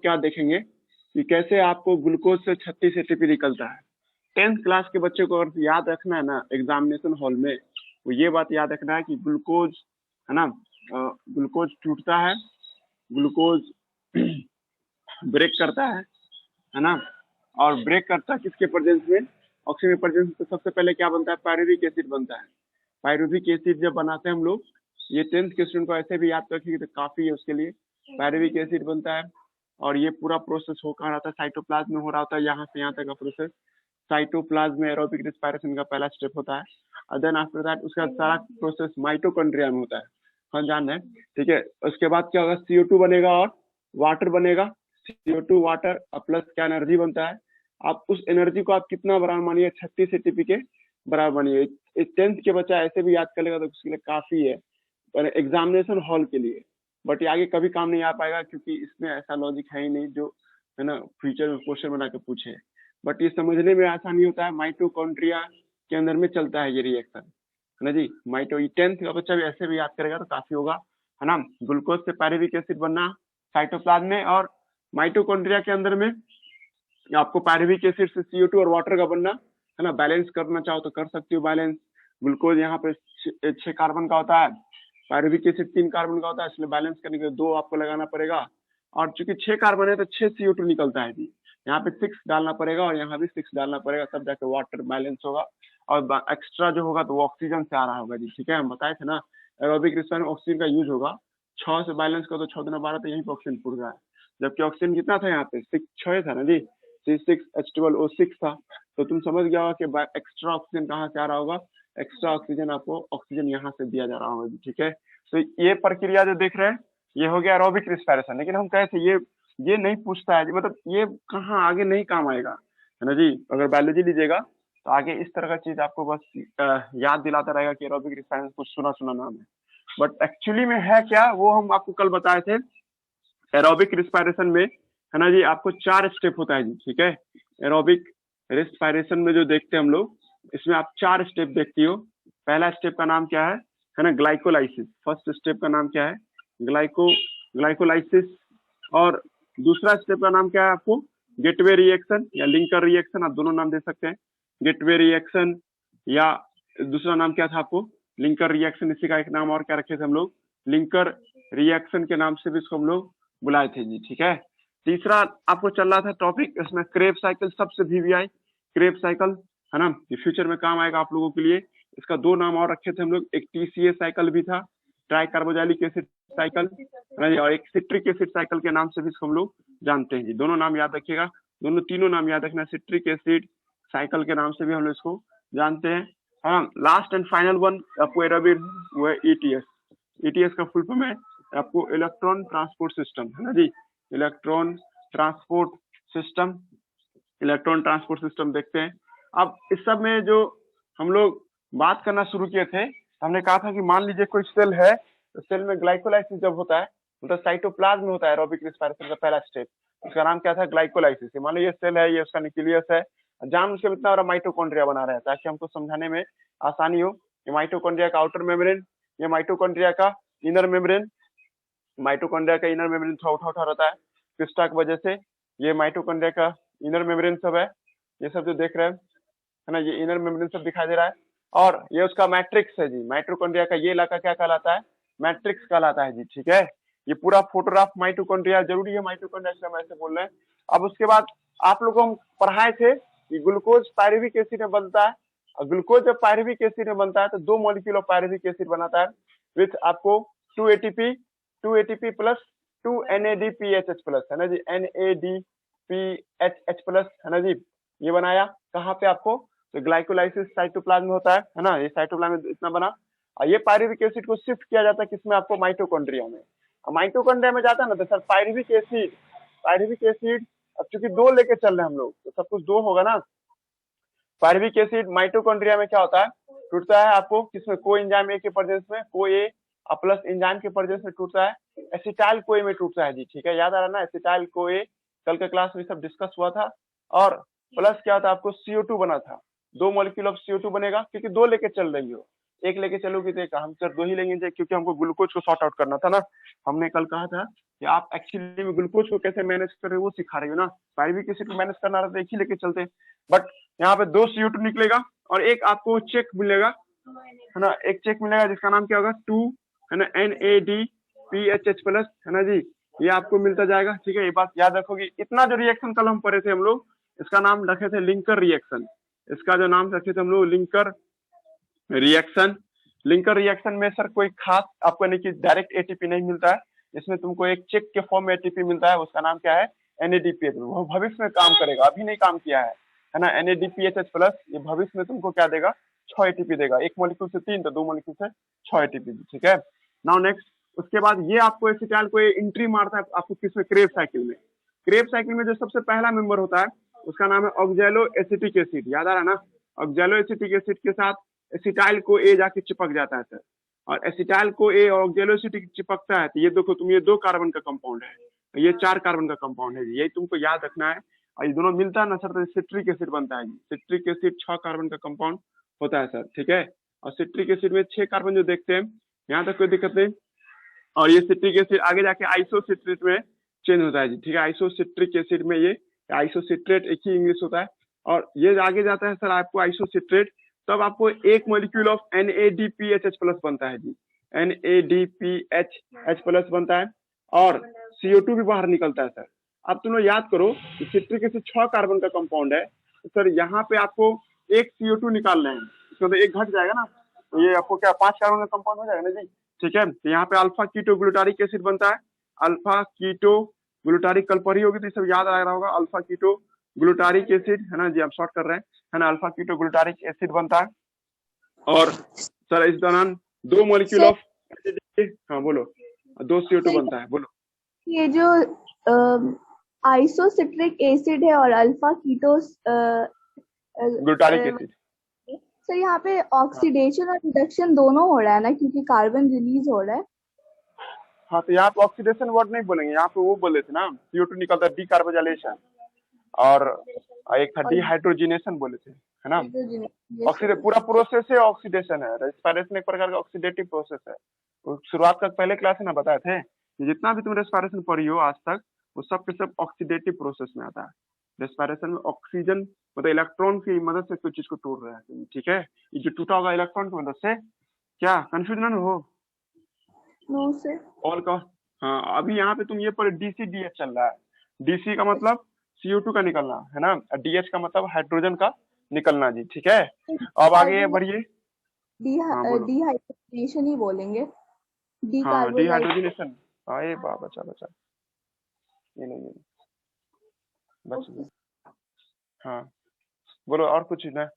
क्या देखेंगे कि कैसे आपको ग्लूकोज से 36 एटीपी निकलता है। 10th क्लास के बच्चे को अगर याद रखना है ना एग्जामिनेशन हॉल में, वो ये बात याद रखना है कि ग्लूकोज है ना, ग्लूकोज टूटता है, ग्लूकोज ब्रेक करता है ना, और ब्रेक करता है किसके प्रेजेंस में, ऑक्सीजन प्रेजेंस में। तो सबसे पहले क्या बनता है, पायरुविक एसिड बनता है। पायरुविक एसिड जब बनाते हैं हम लोग, ये 10th के स्टूडेंट को ऐसे भी याद रखिए तो काफी है उसके लिए। पायरुविक एसिड बनता है और ये पूरा प्रोसेस हो कहाँ रहा था, साइटोप्लाज्म में हो रहा होता है, यहाँ से यहाँ तक का प्रोसेस। साइटोप्लाज्म में एरोबिक रेस्पिरेशन का पहला स्टेप होता है, और देन आफ्टर दैट उसका सारा प्रोसेस माइटोकॉन्ड्रिया में होता है, हम जान रहे हैं, ठीक है। उसके बाद क्या होगा, CO2 बनेगा और वाटर बनेगा। CO2 वाटर प्लस क्या एनर्जी बनता है, आप उस एनर्जी को आप कितना बराबर मानिए, 36 एटीपी के बराबर मानिए। 10th के बच्चा ऐसे भी याद कर लेगा तो उसके लिए काफी है एग्जामिनेशन हॉल के लिए, बट ये आगे कभी काम नहीं आ पाएगा क्योंकि इसमें ऐसा लॉजिक है ही नहीं जो है ना फ्यूचर में क्वेश्चन बना के पूछे। बट ये समझने में आसानी होता है, माइटोकॉन्ड्रिया के अंदर में चलता है ये रिएक्शन, है ना जी। 10th का बच्चा भी ऐसे भी याद करेगा तो काफी होगा, है ना। ग्लूकोज से पायरुविक एसिड बनना साइटोप्लाज्म में, और माइटोकॉन्ड्रिया के अंदर में आपको पायरुविक एसिड से CO2 और वाटर का बनना, है ना। बैलेंस करना चाहो तो कर सकते हो बैलेंस। ग्लूकोज यहाँ पे 6 कार्बन का होता है, पायरुविक एसिड 3 कार्बन का होता है, इसलिए बैलेंस करने के लिए 2 आपको लगाना पड़ेगा। और चूंकि 6 कार्बन है तो 6 CO2 निकलता है जी, यहाँ पे 6 डालना पड़ेगा और यहाँ भी 6 डालना पड़ेगा, तब जाके वाटर बैलेंस होगा। और एक्स्ट्रा जो होगा तो वो ऑक्सीजन से आ रहा होगा जी, ठीक है। हम बताए थे ना एरोबिक रेस्पिरेशन में ऑक्सीजन का यूज होगा। 6 से बैलेंस करो तो 6 दूना 12, तो यहीं पे ऑक्सीजन पूरा है। जबकि ऑक्सीजन कितना था यहाँ पे, 6 था ना जी, C6H12O6 था। तो तुम समझ गया होगा कि एक्स्ट्रा ऑक्सीजन कहाँ से आ रहा होगा, एक्स्ट्रा ऑक्सीजन आपको ऑक्सीजन यहाँ से दिया जा रहा होगा जी, ठीक है। तो ये प्रक्रिया जो देख रहे हैं ये हो गया एरोबिक रेस्पिरेशन। लेकिन हम कहे थे ये नहीं पूछता है, मतलब ये कहाँ आगे नहीं काम आएगा, है ना जी। अगर बायोलॉजी लीजिएगा तो आगे इस तरह का चीज आपको बस याद दिलाता रहेगा कि एरोबिक रेस्पिरेशन कुछ सुना सुना नाम है, बट एक्चुअली में है क्या वो हम आपको कल बताए थे। एरोबिक रेस्पिरेशन में, है ना जी, आपको 4 स्टेप होता है जी, ठीक है। एरोबिक रेस्पिरेशन में जो देखते हैं हम लोग, इसमें आप 4 स्टेप देखती हो। पहला स्टेप का नाम क्या है ना, ग्लाइकोलाइसिस। फर्स्ट स्टेप का नाम क्या है, ग्लाइकोलाइसिस। और दूसरा स्टेप का नाम क्या है आपको, गेटवे रिएक्शन या लिंकर रिएक्शन, आप दोनों नाम दे सकते हैं, गेटवे रिएक्शन या दूसरा नाम क्या था आपको, लिंकर रिएक्शन। इसी का एक नाम और क्या रखे थे हम लोग, लिंकर रिएक्शन के नाम से भी इसको हम लोग बुलाए थे जी, ठीक है। तीसरा आपको चल रहा था टॉपिक, इसमें क्रेब साइकिल, सबसे VVI क्रेब साइकिल, है ना, ये फ्यूचर में काम आएगा आप लोगों के लिए। इसका 2 नाम और रखे थे हम लोग, एक TCA साइकिल भी था, ट्राई कार्बोजाइलिक एसिड साइकिल, और एक सिट्रिक एसिड साइकिल के नाम से भी इसको हम लोग जानते हैं जी। दोनों नाम याद रखिएगा, तीनों नाम याद रखना, सिट्रिक एसिड साइकिल के नाम से भी हम लोग इसको जानते हैं। हाँ, लास्ट एंड फाइनल वन आपको एरोबिक वो है ETS का फुल फॉर्म है आपको इलेक्ट्रॉन ट्रांसपोर्ट सिस्टम, है ना जी। इलेक्ट्रॉन ट्रांसपोर्ट सिस्टम देखते हैं। अब इस सब में जो हम लोग बात करना शुरू किए थे, हमने कहा था कि मान लीजिए कोई सेल है, तो सेल में ग्लाइकोलाइसिस जब होता है, मतलब साइटोप्लाज्म में होता है एरोबिक रेस्पिरेशन का पहला स्टेप, उसका नाम क्या था, ग्लाइकोलाइसिस। मान लो ये सेल है, ये उसका न्यूक्लियस है, जान उसके इतना बड़ा माइटोकॉन्ड्रिया बना रहा है ताकि हमको समझाने में आसानी हो। ये माइटोकॉन्ड्रिया का आउटर मेम्ब्रेन, ये माइटोकॉन्ड्रिया का इनर मेम्ब्रेन। माइटोकॉन्ड्रिया का इनर मेम्ब्रेन थोड़ा उठा रहता है क्रिस्टा की वजह से, ये माइटोकॉन्ड्रिया का इनर मेम्ब्रेन सब है, ये सब जो देख रहे हैं, है ना, ये इनर मेम्ब्रेन सब दिखाई दे रहा है। और ये उसका मैट्रिक्स है जी, माइटोकॉन्ड्रिया का ये इलाका क्या कहलाता है, मैट्रिक्स कहलाता है जी, ठीक है। ये पूरा फोटोग्राफ माइटोकॉन्ड्रिया जरूरी है, माइटोकॉन्ड्रिया से हम ऐसे बोल रहे हैं। अब उसके बाद आप लोगों को हम पढ़ाए थे कि ग्लूकोज पायरुविक एसिड में बनता है, और ग्लूकोज जब पायरुविक एसिड में बनता है तो 2 मॉलिक्यूल ऑफ पायरुविक एसिड बनाता है विथ आपको 2 ATP प्लस 2 NADPH प्लस, है ना जी, NADPH प्लस, है ना जी। ये बनाया कहाँ पे आपको, तो ग्लाइकोलाइसिस साइटोप्लाज्म में होता है ना, ये साइटोप्लाज्म में इतना बना। और ये पायरुविक एसिड को शिफ्ट किया जाता है किसमें, आपको माइटोकॉन्ड्रिया में। माइटोकॉन्ड्रिया में जाता है ना तो सर पायरुविक एसिड अब चूंकि 2 लेके चल रहे हैं हम लोग तो सब कुछ 2 होगा ना। पायरुविक एसिड माइटोकॉन्ड्रिया में क्या होता है, टूटता है आपको किसमें, को एंजाइम ए के प्रेजेंस में, को ए प्लस एंजाइम के प्रेजेंस में टूटता है, एसिटाइल को ए में टूटता है जी, ठीक है। याद आ रहा ना, एसिटाइल को ए, कल के क्लास में सब डिस्कस हुआ था। और प्लस क्या होता है आपको, CO2 बना था, 2 मॉलिक्यूल ऑफ CO2 बनेगा क्योंकि 2 लेके चल रही हो, एक लेके चलोगे तो एक, हम सर 2 ही लेंगे क्योंकि हमको ग्लूकोज को सॉर्ट आउट करना था ना। हमने कल कहा था कि आप एक्चुअली में ग्लूकोज को कैसे मैनेज कर रहे हो वो सिखा रहे हो ना, पायरुविक एसिड को मैनेज करना रहता है, एक ही लेके चलते। बट यहाँ पे 2 CO2 निकलेगा और एक आपको चेक मिलेगा, है ना, एक चेक मिलेगा जिसका नाम क्या होगा 2, है ना, NADPHH प्लस, है ना जी, ये आपको मिलता जाएगा। ठीक है, ये बात याद रखोगी। इतना जो रिएक्शन कल हम पढ़े थे हम लोग, इसका नाम रखे थे लिंकर रिएक्शन। इसका जो नाम रखे थे हम लोग लिंकर रिएक्शन। लिंकर रिएक्शन में सर कोई खास आपको नहीं कि डायरेक्ट एटीपी नहीं मिलता है, इसमें तुमको एक चेक के फॉर्म में एटीपी मिलता है, उसका नाम क्या है NADPH। वो भविष्य में काम करेगा, अभी नहीं काम किया है ना। NADPHH प्लस ये भविष्य में तुमको क्या देगा, 6 एटीपी देगा। एक मॉलिक्यूल से 3 तो 2 मॉलिक्यूल से 6 एटीपी। ठीक है, नाउ नेक्स्ट, उसके बाद ये आपको एसिटाइल को एंट्री मारता है आपको किसमें, क्रेब साइकिल में। क्रेब साइकिल में जो सबसे पहला मेंबर होता है उसका नाम है ऑक्जेलो एसिटिक एसिड, याद आ रहा है ना। ऑक्जेलो एसिटिक एसिड के साथ एसिटाइल को ए जाके चिपक जाता है सर, और एसिटाइल को ए और ऑक्जेलो एसिटिक चिपकता है तो ये देखो तुम, ये 2 कार्बन का कंपाउंड है, ये 4 कार्बन का कंपाउंड है, यही तुमको याद रखना है। और ये दोनों मिलता है ना सर तो सिट्रिक एसिड बनता है। सिट्रिक एसिड 6 कार्बन का कंपाउंड होता है सर। ठीक है, और सिट्रिक एसिड में 6 कार्बन जो देखते हैं, यहाँ तक कोई दिक्कत नहीं। और ये सिट्रिक एसिड आगे जाके आइसोसिट्रेट में चेंज होता है जी। ठीक है, आइसोसिट्रिक एसिड में ये आइसोसिट्रेट एक ही इंग्लिश होता है, और ये आगे जाता है सर आपको आइसोसिट्रेट, तब आपको एक मॉलिक्यूल ऑफ NADPHH प्लस बनता है जी। NADPHH प्लस बनता है और CO2 भी बाहर निकलता है सर। अब तुम लोग याद करो कि सिट्रिक एसिड 6 कार्बन का कंपाउंड है, तो सर यहाँ पे आपको एक CO2 निकालना है, इसमें तो एक घट जाएगा ना, तो ये आपको क्या 5 कार्बन का कंपाउंड हो जाएगा ना जी। ठीक है, तो यहाँ पे अल्फा कीटो ग्लूटारिक एसिड बनता है। अल्फा कीटो ग्लूटारिक कल पढ़ी होगी तो ये सब याद आ रहा होगा। अल्फा कीटो ग्लूटारिक एसिड, है ना जी, आप शॉर्ट कर रहे हैं, है ना, अल्फा कीटो ग्लूटारिक एसिड बनता है। और सर इस दौरान 2 मॉलिक्यूल ऑफ, हाँ बोलो, 2 CO2 बनता है, बोलो। ये जो आइसोसिट्रिक एसिड है और alpha keto glutaric acid, sir यहाँ पे ऑक्सीडेशन और रिडक्शन दोनों हो रहा है ना, क्योंकि कार्बन रिलीज हो रहा है। हाँ तो यहाँ पे ऑक्सीडेशन वर्ड नहीं बोलेंगे, यहाँ पे वो बोले थे ना CO2 निकलता है डीकार्बोजाइलेशन, और एक था डिहाइड्रोजिनेशन बोले थे, है ना। ऑक्सीडेशन पूरा प्रोसेस है, ऑक्सीडेशन है, रेस्पिरेशन एक प्रकार का ऑक्सीडेटिव प्रोसेस है। तो शुरुआत का पहले क्लास में ना बताए थे कि जितना भी तुम रेस्पिरेशन पढ़ी हो आज तक वो सब के सब ऑक्सीडेटिव प्रोसेस में आता है। रेस्पिरेशन में ऑक्सीजन मतलब इलेक्ट्रॉन की मदद से कोई चीज को तोड़ रहा है। ठीक है, ये जो टूटा होगा इलेक्ट्रॉन की मदद से, क्या कंफ्यूज ना हो? नो सर, ऑल का, हाँ अभी यहाँ पे तुम ये पर DCDH चल रहा है। DC का मतलब CO2 का निकलना, है ना, DH का मतलब हाइड्रोजन का निकलना जी। ठीक है, अब आगे बढ़िए। डिहाइड्रेशन ही बोलेंगे, हाँ डिहाइड्रोजनेशन। अरे वाह, बचा बचा, ये नहीं बच गया। हाँ बोलो और कुछ ना।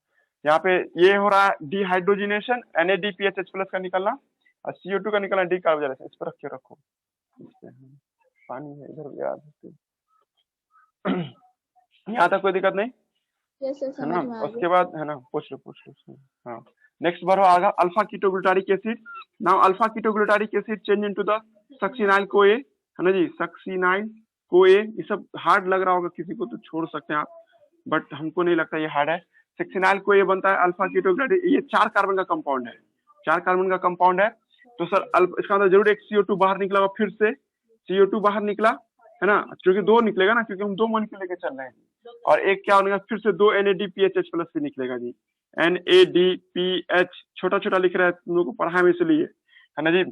यहाँ पे ये हो रहा है डिहाइड्रोजनेशन, NADPHH प्लस का निकलना और CO2 का निकलना डीकार्बोजाइलेशन। इस पर रख के रखो, पानी है इधर याद है। यहाँ तक कोई दिक्कत नहीं है ना। उसके बाद है ना, पूछ लो। हाँ नेक्स्ट बढ़ो आगे, alpha ketoglutaric acid. Now alpha ketoglutaric acid change into the succinyl कोए, है ना जी, सक्सिनाइल कोए। ये सब हार्ड लग रहा होगा किसी को तो छोड़ सकते हैं आप, बट हमको नहीं लगता ये हार्ड है। सक्सिनाइल कोए बनता है अल्फा कीटोग्लूटारिक, ये 4 कार्बन का कंपाउंड है, 4 कार्बन का कंपाउंड है। तो सर इसका अंदर जरूर एक CO2 बाहर निकला होगा, फिर से CO2 बाहर निकला, है ना, क्योंकि 2 निकलेगा ना, क्योंकि हम 2 मॉलिक्यूल लेके चल रहे हैं। और एक क्या होगा, फिर से 2 NADPHH प्लस भी निकलेगा जी। NADPH छोटा छोटा लिख रहा है, तुम लोग को पढ़ा में इसलिए, है ना जी,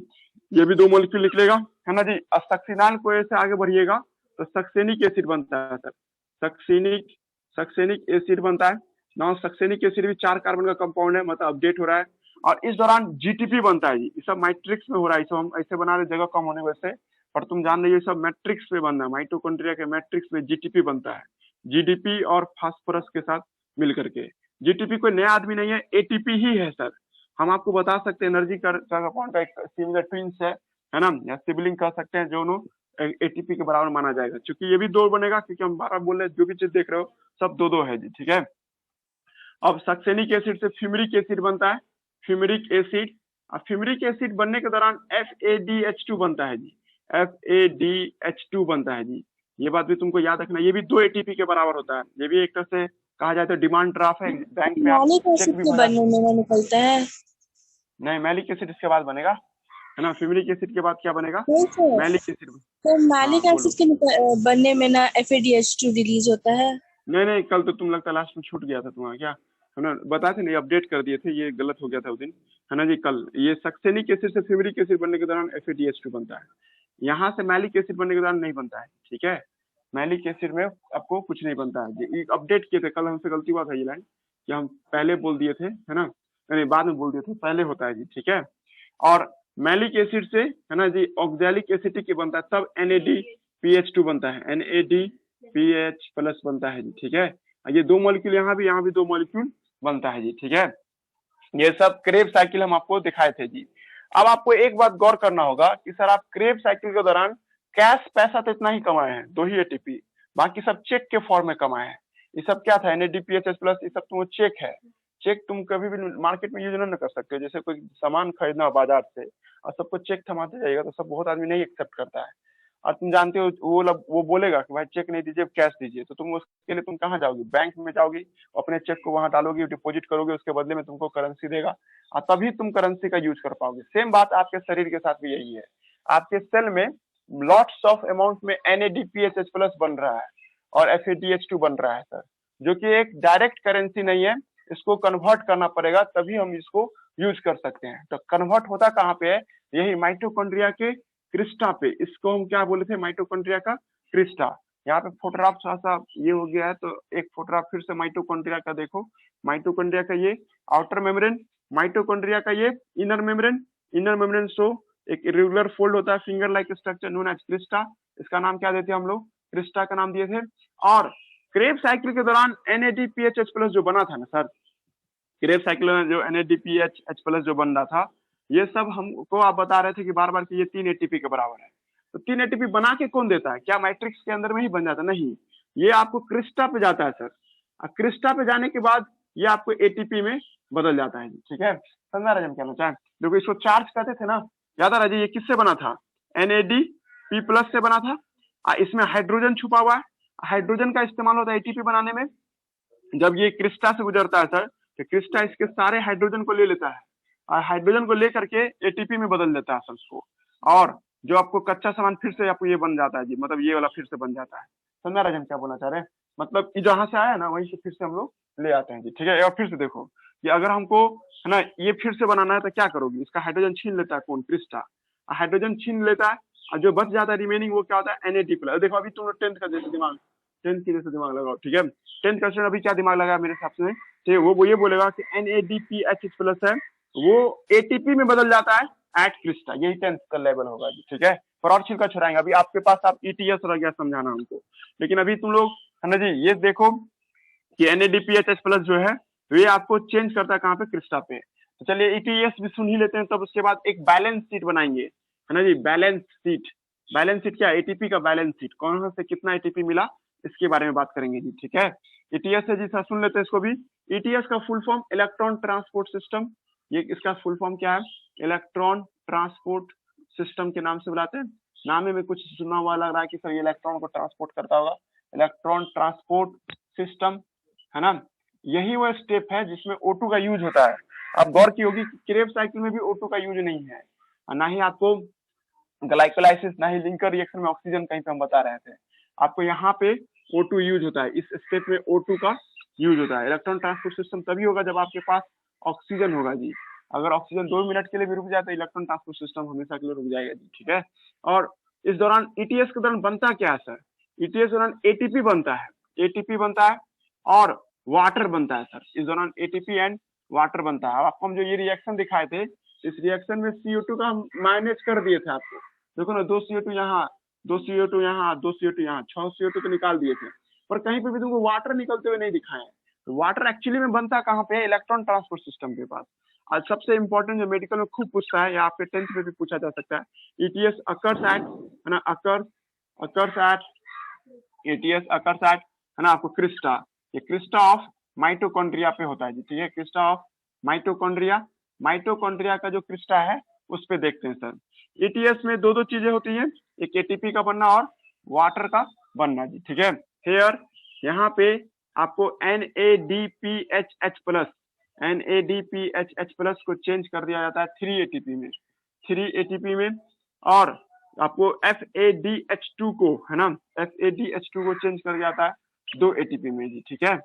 ये भी 2 मॉलिक्यूल निकलेगा, है ना जी। सक्सिनाइल को से आगे बढ़िएगा तो सक्सेनिक एसिड बनता है सर, सक्सेनिक एसिड बनता है ना। सक्सेनिक एसिड भी 4 कार्बन का कंपाउंड है, मतलब अपडेट हो रहा है। और इस दौरान GTP बनता है जी, ये सब मैट्रिक्स में हो रहा है, इसे हम ऐसे बना रहे जगह कम होने वैसे, पर तुम जान रहे हो ये सब मैट्रिक्स पे बनना है, माइटोकॉन्ड्रिया के मैट्रिक्स में GTP बनता है, GDP और फास्फोरस के साथ मिल करके। GTP कोई नया आदमी नहीं है, ATP ही है सर। हम आपको बता सकते हैं एनर्जी कंपाउंड का एक सिमिलर ट्विंस है ना, या सिबलिंग कह सकते हैं, दोनों ATP के बराबर माना जाएगा, क्योंकि ये भी 2 बनेगा, क्योंकि हम 12 बोल रहे हैं, जो भी चीज देख रहे हो सब 2-2 है जी। ठीक है, अब सक्सेनिक एसिड से फ्यूमरिक एसिड बनता है, फ्यूमरिक एसिड। और फ्यूमरिक एसिड बनने के दौरान FADH2 बनता है जी, FADH2 बनता है जी। ये बात भी तुमको याद रखना, ये भी 2 ATP के बराबर होता है। ये भी एक तरह से कहा जाए तो डिमांड ड्राफ्ट है, बैंक पे आप चेक भी बनने में निकलता है। नहीं, मैलिक एसिड इसके बाद बनेगा, है ना। फ्यूमिक एसिड के बाद क्या बनेगा? नहीं सर, मैलिक एसिड। तो हाँ मैलिक बोलो। एसिड के बनने में ना FADH2 रिलीज होता है। नहीं नहीं, कल तो तुम लगता लास्ट में छूट गया था तुम्हारा क्या, है ना। बताए थे नहीं, अपडेट कर दिए थे, ये गलत हो गया था उस दिन, है ना जी। कल ये सक्सेनिक एसिड से फ्यूमिक एसिड बनने के दौरान FADH2 बनता है, यहाँ से मैलिक एसिड बनने के दौरान नहीं बनता है, ठीक है। मैलिक एसिड में आपको कुछ नहीं बनता है, ये अपडेट किए थे कल, हमसे गलती हुआ था ये लाइन कि हम पहले बोल दिए थे, है ना, नहीं बाद में बोल दिए थे, पहले होता है जी, ठीक है। और मैलिक एसिड से, है ना जी, ऑक्जेलिक एसिटिक बनता है, तब NADPH2 बनता है, NADPH प्लस बनता है जी, ठीक है। ये दो मॉलिक्यूल यहाँ भी दो मॉलिक्यूल बनता है जी, ठीक है। ये सब क्रेब साइकिल हम आपको दिखाए थे जी। अब आपको एक बात गौर करना होगा कि सर आप क्रेब साइकिल के दौरान कैश पैसा तो इतना ही कमाए हैं, 2 ही ATP, बाकी सब चेक के फॉर्म में कमाए हैं। ये सब क्या था? NADPH प्लस, ये सब तो वो चेक है। चेक तुम कभी भी मार्केट में यूज नहीं कर सकते हो। जैसे कोई सामान खरीदना हो बाजार से और सबको चेक थमाते जाएगा तो सब बहुत आदमी नहीं एक्सेप्ट करता है। और तुम जानते हो वो बोलेगा कि भाई चेक नहीं दीजिए, कैश दीजिए, तो तुम उसके लिए तुम कहाँ जाओगी? बैंक में जाओगी, अपने चेक को वहां डालोगी, डिपॉजिट करोगे, उसके बदले में तुमको करेंसी देगा और तभी तुम करेंसी का यूज कर पाओगे। सेम बात आपके शरीर के साथ भी यही है। आपके सेल में लॉट्स ऑफ अमाउंट में NADPH प्लस बन रहा है और FADH2 बन रहा है सर, जो कि एक डायरेक्ट करेंसी नहीं है, इसको कन्वर्ट करना पड़ेगा तभी हम इसको यूज कर सकते हैं। तो कन्वर्ट होता कहाँ पे है? यही माइटोकॉन्ड्रिया के क्रिस्टा पे। इसको हम क्या बोले थे? माइटोकॉन्ड्रिया का क्रिस्टा। यहाँ पे फोटोग्राफ थोड़ा सा ये हो गया है, तो एक फोटोग्राफ फिर से माइटोकॉन्ड्रिया का देखो। माइटोकॉन्ड्रिया का ये आउटर मेम्ब्रेन, माइटोकॉन्ड्रिया का ये inner membrane. Inner membrane so एक इरेगुलर फोल्ड होता है, finger like structure known as crista. इसका नाम क्या देते हैं हम लोग? क्रिस्टा का नाम दिए थे। और क्रेब साइकिल के दौरान NADPH प्लस जो बना था ना सर, क्रेब साइकिल में जो NADPH प्लस जो बन रहा था, ये सब हमको आप बता रहे थे कि बार बार कि ये 3 ATP के बराबर है। तो 3 ATP बना के कौन देता है? क्या मैट्रिक्स के अंदर में ही बन जाता? नहीं, ये आपको क्रिस्टा पे जाता है सर। क्रिस्टा पे जाने के बाद ये आपको ATP में बदल जाता है, ठीक है। समझा रहे हम क्या चाहें? देखो इसको चार्ज कहते थे ना, याद आ रहा है? ये किससे बना था? NADP प्लस से बना था। इसमें हाइड्रोजन छुपा हुआ है, हाइड्रोजन का इस्तेमाल होता है ATP बनाने में। जब ये क्रिस्टा से गुजरता है सर, तो क्रिस्टा इसके सारे हाइड्रोजन को ले लेता है और हाइड्रोजन को लेकर के ATP में बदल देता है सर उसको, और जो आपको कच्चा सामान फिर से आपको ये बन जाता है जी, मतलब ये वाला फिर से बन जाता है। समझा रहे हम क्या बोलना चाह रहे हैं? मतलब ये जहां से आया ना वहीं से फिर से हम लोग ले आते हैं जी, ठीक है। और फिर से देखो कि अगर हमको, है ना, ये फिर से बनाना है तो क्या करोगी? इसका हाइड्रोजन छीन लेता है कौन? क्रिस्टा। हाइड्रोजन छीन लेता है और जो बच जाता है रिमेनिंग वो क्या होता है? NAD plus. देखो अभी तुम लोग 10th का जैसे दिमाग, 10th की जैसे दिमाग लगाओ, ठीक है। 10th का स्टूडेंट अभी क्या दिमाग लगाया मेरे हिसाब से? ठीक, वो ये बोलेगा कि NADPH प्लस है, वो ATP में बदल जाता है एट क्रिस्टा। यही 10th का लेवल होगा जी, ठीक है। पर और छिलका छुड़ाएंगे, अभी आपके पास आप ETS रह गया समझाना हमको, लेकिन अभी तुम लोग, है ना जी, ये देखो कि NADPH प्लस जो है ये आपको चेंज करता है कहाँ पे? क्रिस्टा पे। तो चलिए ETS भी सुन ही लेते हैं, तब उसके बाद एक बैलेंस शीट बनाएंगे, है ना जी। बैलेंस शीट, बैलेंस शीट क्या? ATP का बैलेंस शीट, कौन से कितना ATP मिला इसके बारे में बात करेंगे जी, ठीक है। ETS है जी सर, सुन लेते हैं इसको भी। ETS का full form electron transport system. ये इसका फुल फॉर्म क्या है? इलेक्ट्रॉन ट्रांसपोर्ट सिस्टम के नाम से बुलाते हैं। नाम में कुछ सुना हुआ लग रहा है कि सर ये इलेक्ट्रॉन को ट्रांसपोर्ट करता होगा। इलेक्ट्रॉन ट्रांसपोर्ट सिस्टम, है ना। यही वो स्टेप है जिसमें O2 का यूज होता है। आप गौर की होगी कि क्रेब साइकिल में भी O2 का यूज नहीं है, और ना ही आपको ग्लाइकोलाइसिस, ना ही लिंकर रिएक्शन में ऑक्सीजन कहीं पे हम बता रहे थे। आपको यहाँ पे O2 यूज होता है, इस स्टेप में O2 का यूज होता है। इलेक्ट्रॉन ट्रांसपोर्ट सिस्टम तभी होगा जब आपके पास ऑक्सीजन होगा जी। अगर ऑक्सीजन 2 मिनट के लिए भी रुक जाए तो इलेक्ट्रॉन ट्रांसपोर्ट सिस्टम हमेशा के लिए रुक जाएगा जी, ठीक है। और इस दौरान ETS के दौरान बनता क्या है सर? ETS के दौरान ATP बनता है, ATP बनता है और वाटर बनता है सर। इस दौरान ATP एंड वाटर बनता है। अब आपको हम जो ये रिएक्शन दिखाए थे, इस रिएक्शन में CO2 का हम माइनस कर दिए थे आपको। देखो ना, 2 CO2 यहाँ, 2 CO2 यहाँ, 2 CO2 यहाँ, 6 CO2 तो निकाल दिए थे, पर कहीं पे भी तुमको वाटर निकलते हुए नहीं दिखाए हैं। तो वाटर एक्चुअली में बनता कहाँ पे? इलेक्ट्रॉन ट्रांसपोर्ट सिस्टम के पास। आज सबसे इंपॉर्टेंट जो मेडिकल में खूब पूछता है, या आपके 10th में भी पूछा जा सकता है, ETS अकर्स एट, है ना, occurs at, ETS occurs at, है ना, आपको क्रिस्टा। ये क्रिस्टा ऑफ माइटोकॉन्ड्रिया पे होता है जी, ठीक है। क्रिस्टा ऑफ माइटोकॉन्ड्रिया, माइटोकॉन्ड्रिया का जो क्रिस्टा है उस पे देखते हैं सर। ETS में दो चीजें होती हैं, एक ATP का बनना और वाटर का बनना जी, ठीक है। हेयर यहाँ पे आपको NADPH प्लस, NADPH प्लस को चेंज कर दिया जाता है 3 ATP में, 3 ATP में। और आपको FADH2 को, है ना, FADH2 को चेंज कर दिया जाता है 2 ATP में जी, ठीक है।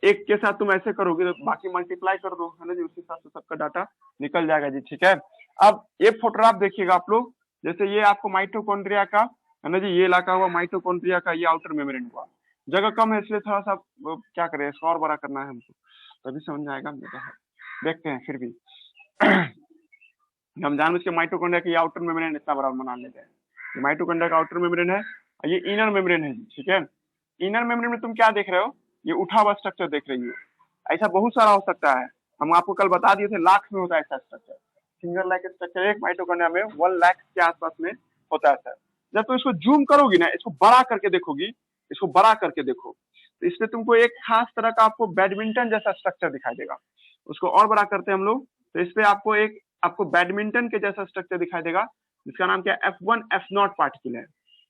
एक के साथ तुम ऐसे करोगे तो बाकी मल्टीप्लाई कर दो, है ना जी, उसी हिसाब से सबका डाटा निकल जाएगा जी, ठीक है। अब ये फोटोग्राफ देखिएगा आप लोग, जैसे ये आपको माइटोकॉन्ड्रिया का, है ना जी, ये इलाका हुआ माइटोकॉन्ड्रिया का, ये आउटर मेम्ब्रेन हुआ। जगह कम है इसलिए थोड़ा सा क्या करें, इसको और बड़ा करना है हमको, तभी समझ में आएगा। देखते हैं फिर भी हम जानबूझ के माइटोकॉन्ड्रिया की आउटर मेम्ब्रेन इतना बड़ा बना लेते हैं। माइटोकॉन्ड्रिया का आउटर मेम्ब्रेन है, ये इनर मेम्ब्रेन है जी, ठीक है। इनर मेम्ब्रेन में तुम क्या देख रहे हो, ये उठा हुआ स्ट्रक्चर देख रही हो। ऐसा बहुत सारा हो सकता है, हम आपको कल बता दिए थे, लाख में होता है ऐसा स्ट्रक्चर। फिंगर लाइक स्ट्रक्चर एक माइटोकॉन्ड्रिया में 1 लाख के आसपास में होता है सर। जब तुम इसको जूम करोगी ना, इसको बड़ा करके देखोगी, इसको बड़ा करके देखो, तो इसमें तुमको एक खास तरह का आपको बैडमिंटन जैसा स्ट्रक्चर दिखाई देगा। उसको और बड़ा करते हैं हम लोग, तो इसपे आपको बैडमिंटन के जैसा स्ट्रक्चर दिखाई देगा, जिसका नाम क्या है, F1 F0 पार्टिकल है।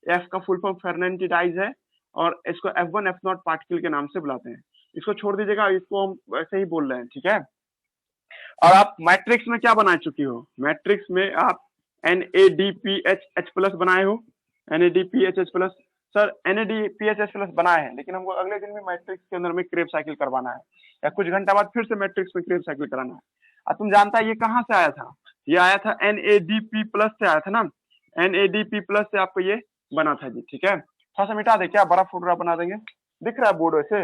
F का फुल फॉर्म फेर्नेंटिडाइज है, और इसको F1 F0 पार्टिकल के नाम से बुलाते हैं। इसको छोड़ दीजिएगा, इसको हम वैसे ही बोल रहे हैं, ठीक है। और आप मैट्रिक्स में क्या बना चुकी हो, मैट्रिक्स में आप NADPH प्लस बनाए हो, NADPH plus. Sir NADPH plus बनाए हैं, लेकिन हमको अगले दिन भी मैट्रिक्स के अंदर में क्रेब साइकिल करवाना है, या कुछ घंटा बाद फिर से मैट्रिक्स में क्रेब साइकिल कराना है। अब तुम जानता है ये कहाँ से आया था, ये आया था NADP प्लस से आया था ना, NADP प्लस से आपको ये बना था जी, ठीक है। थोड़ा सा मिटा दे क्या, बड़ा फोटोग्राफ बना देंगे, दिख रहा है बोर्ड वैसे,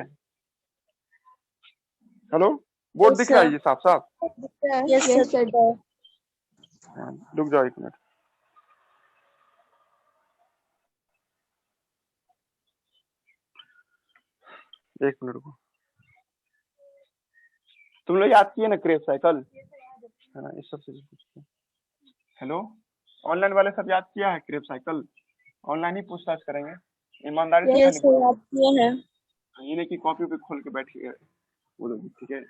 हेलो, बोर्ड दिख रहा है जी साफ साफ? Yes sir. रुक जाओ 1 मिनट, को तुम लोग याद किए ना क्रेब साइकिल, है ना, इस सब से पूछते हैं। हेलो, ऑनलाइन वाले सब याद किया है क्रेब साइकिल? ऑनलाइन ही पूछताछ करेंगे, ईमानदारी से यस सर, आप किए हैं। ये नहीं कि कॉपी पे खोल के बैठ के बोलोगे, ठीक है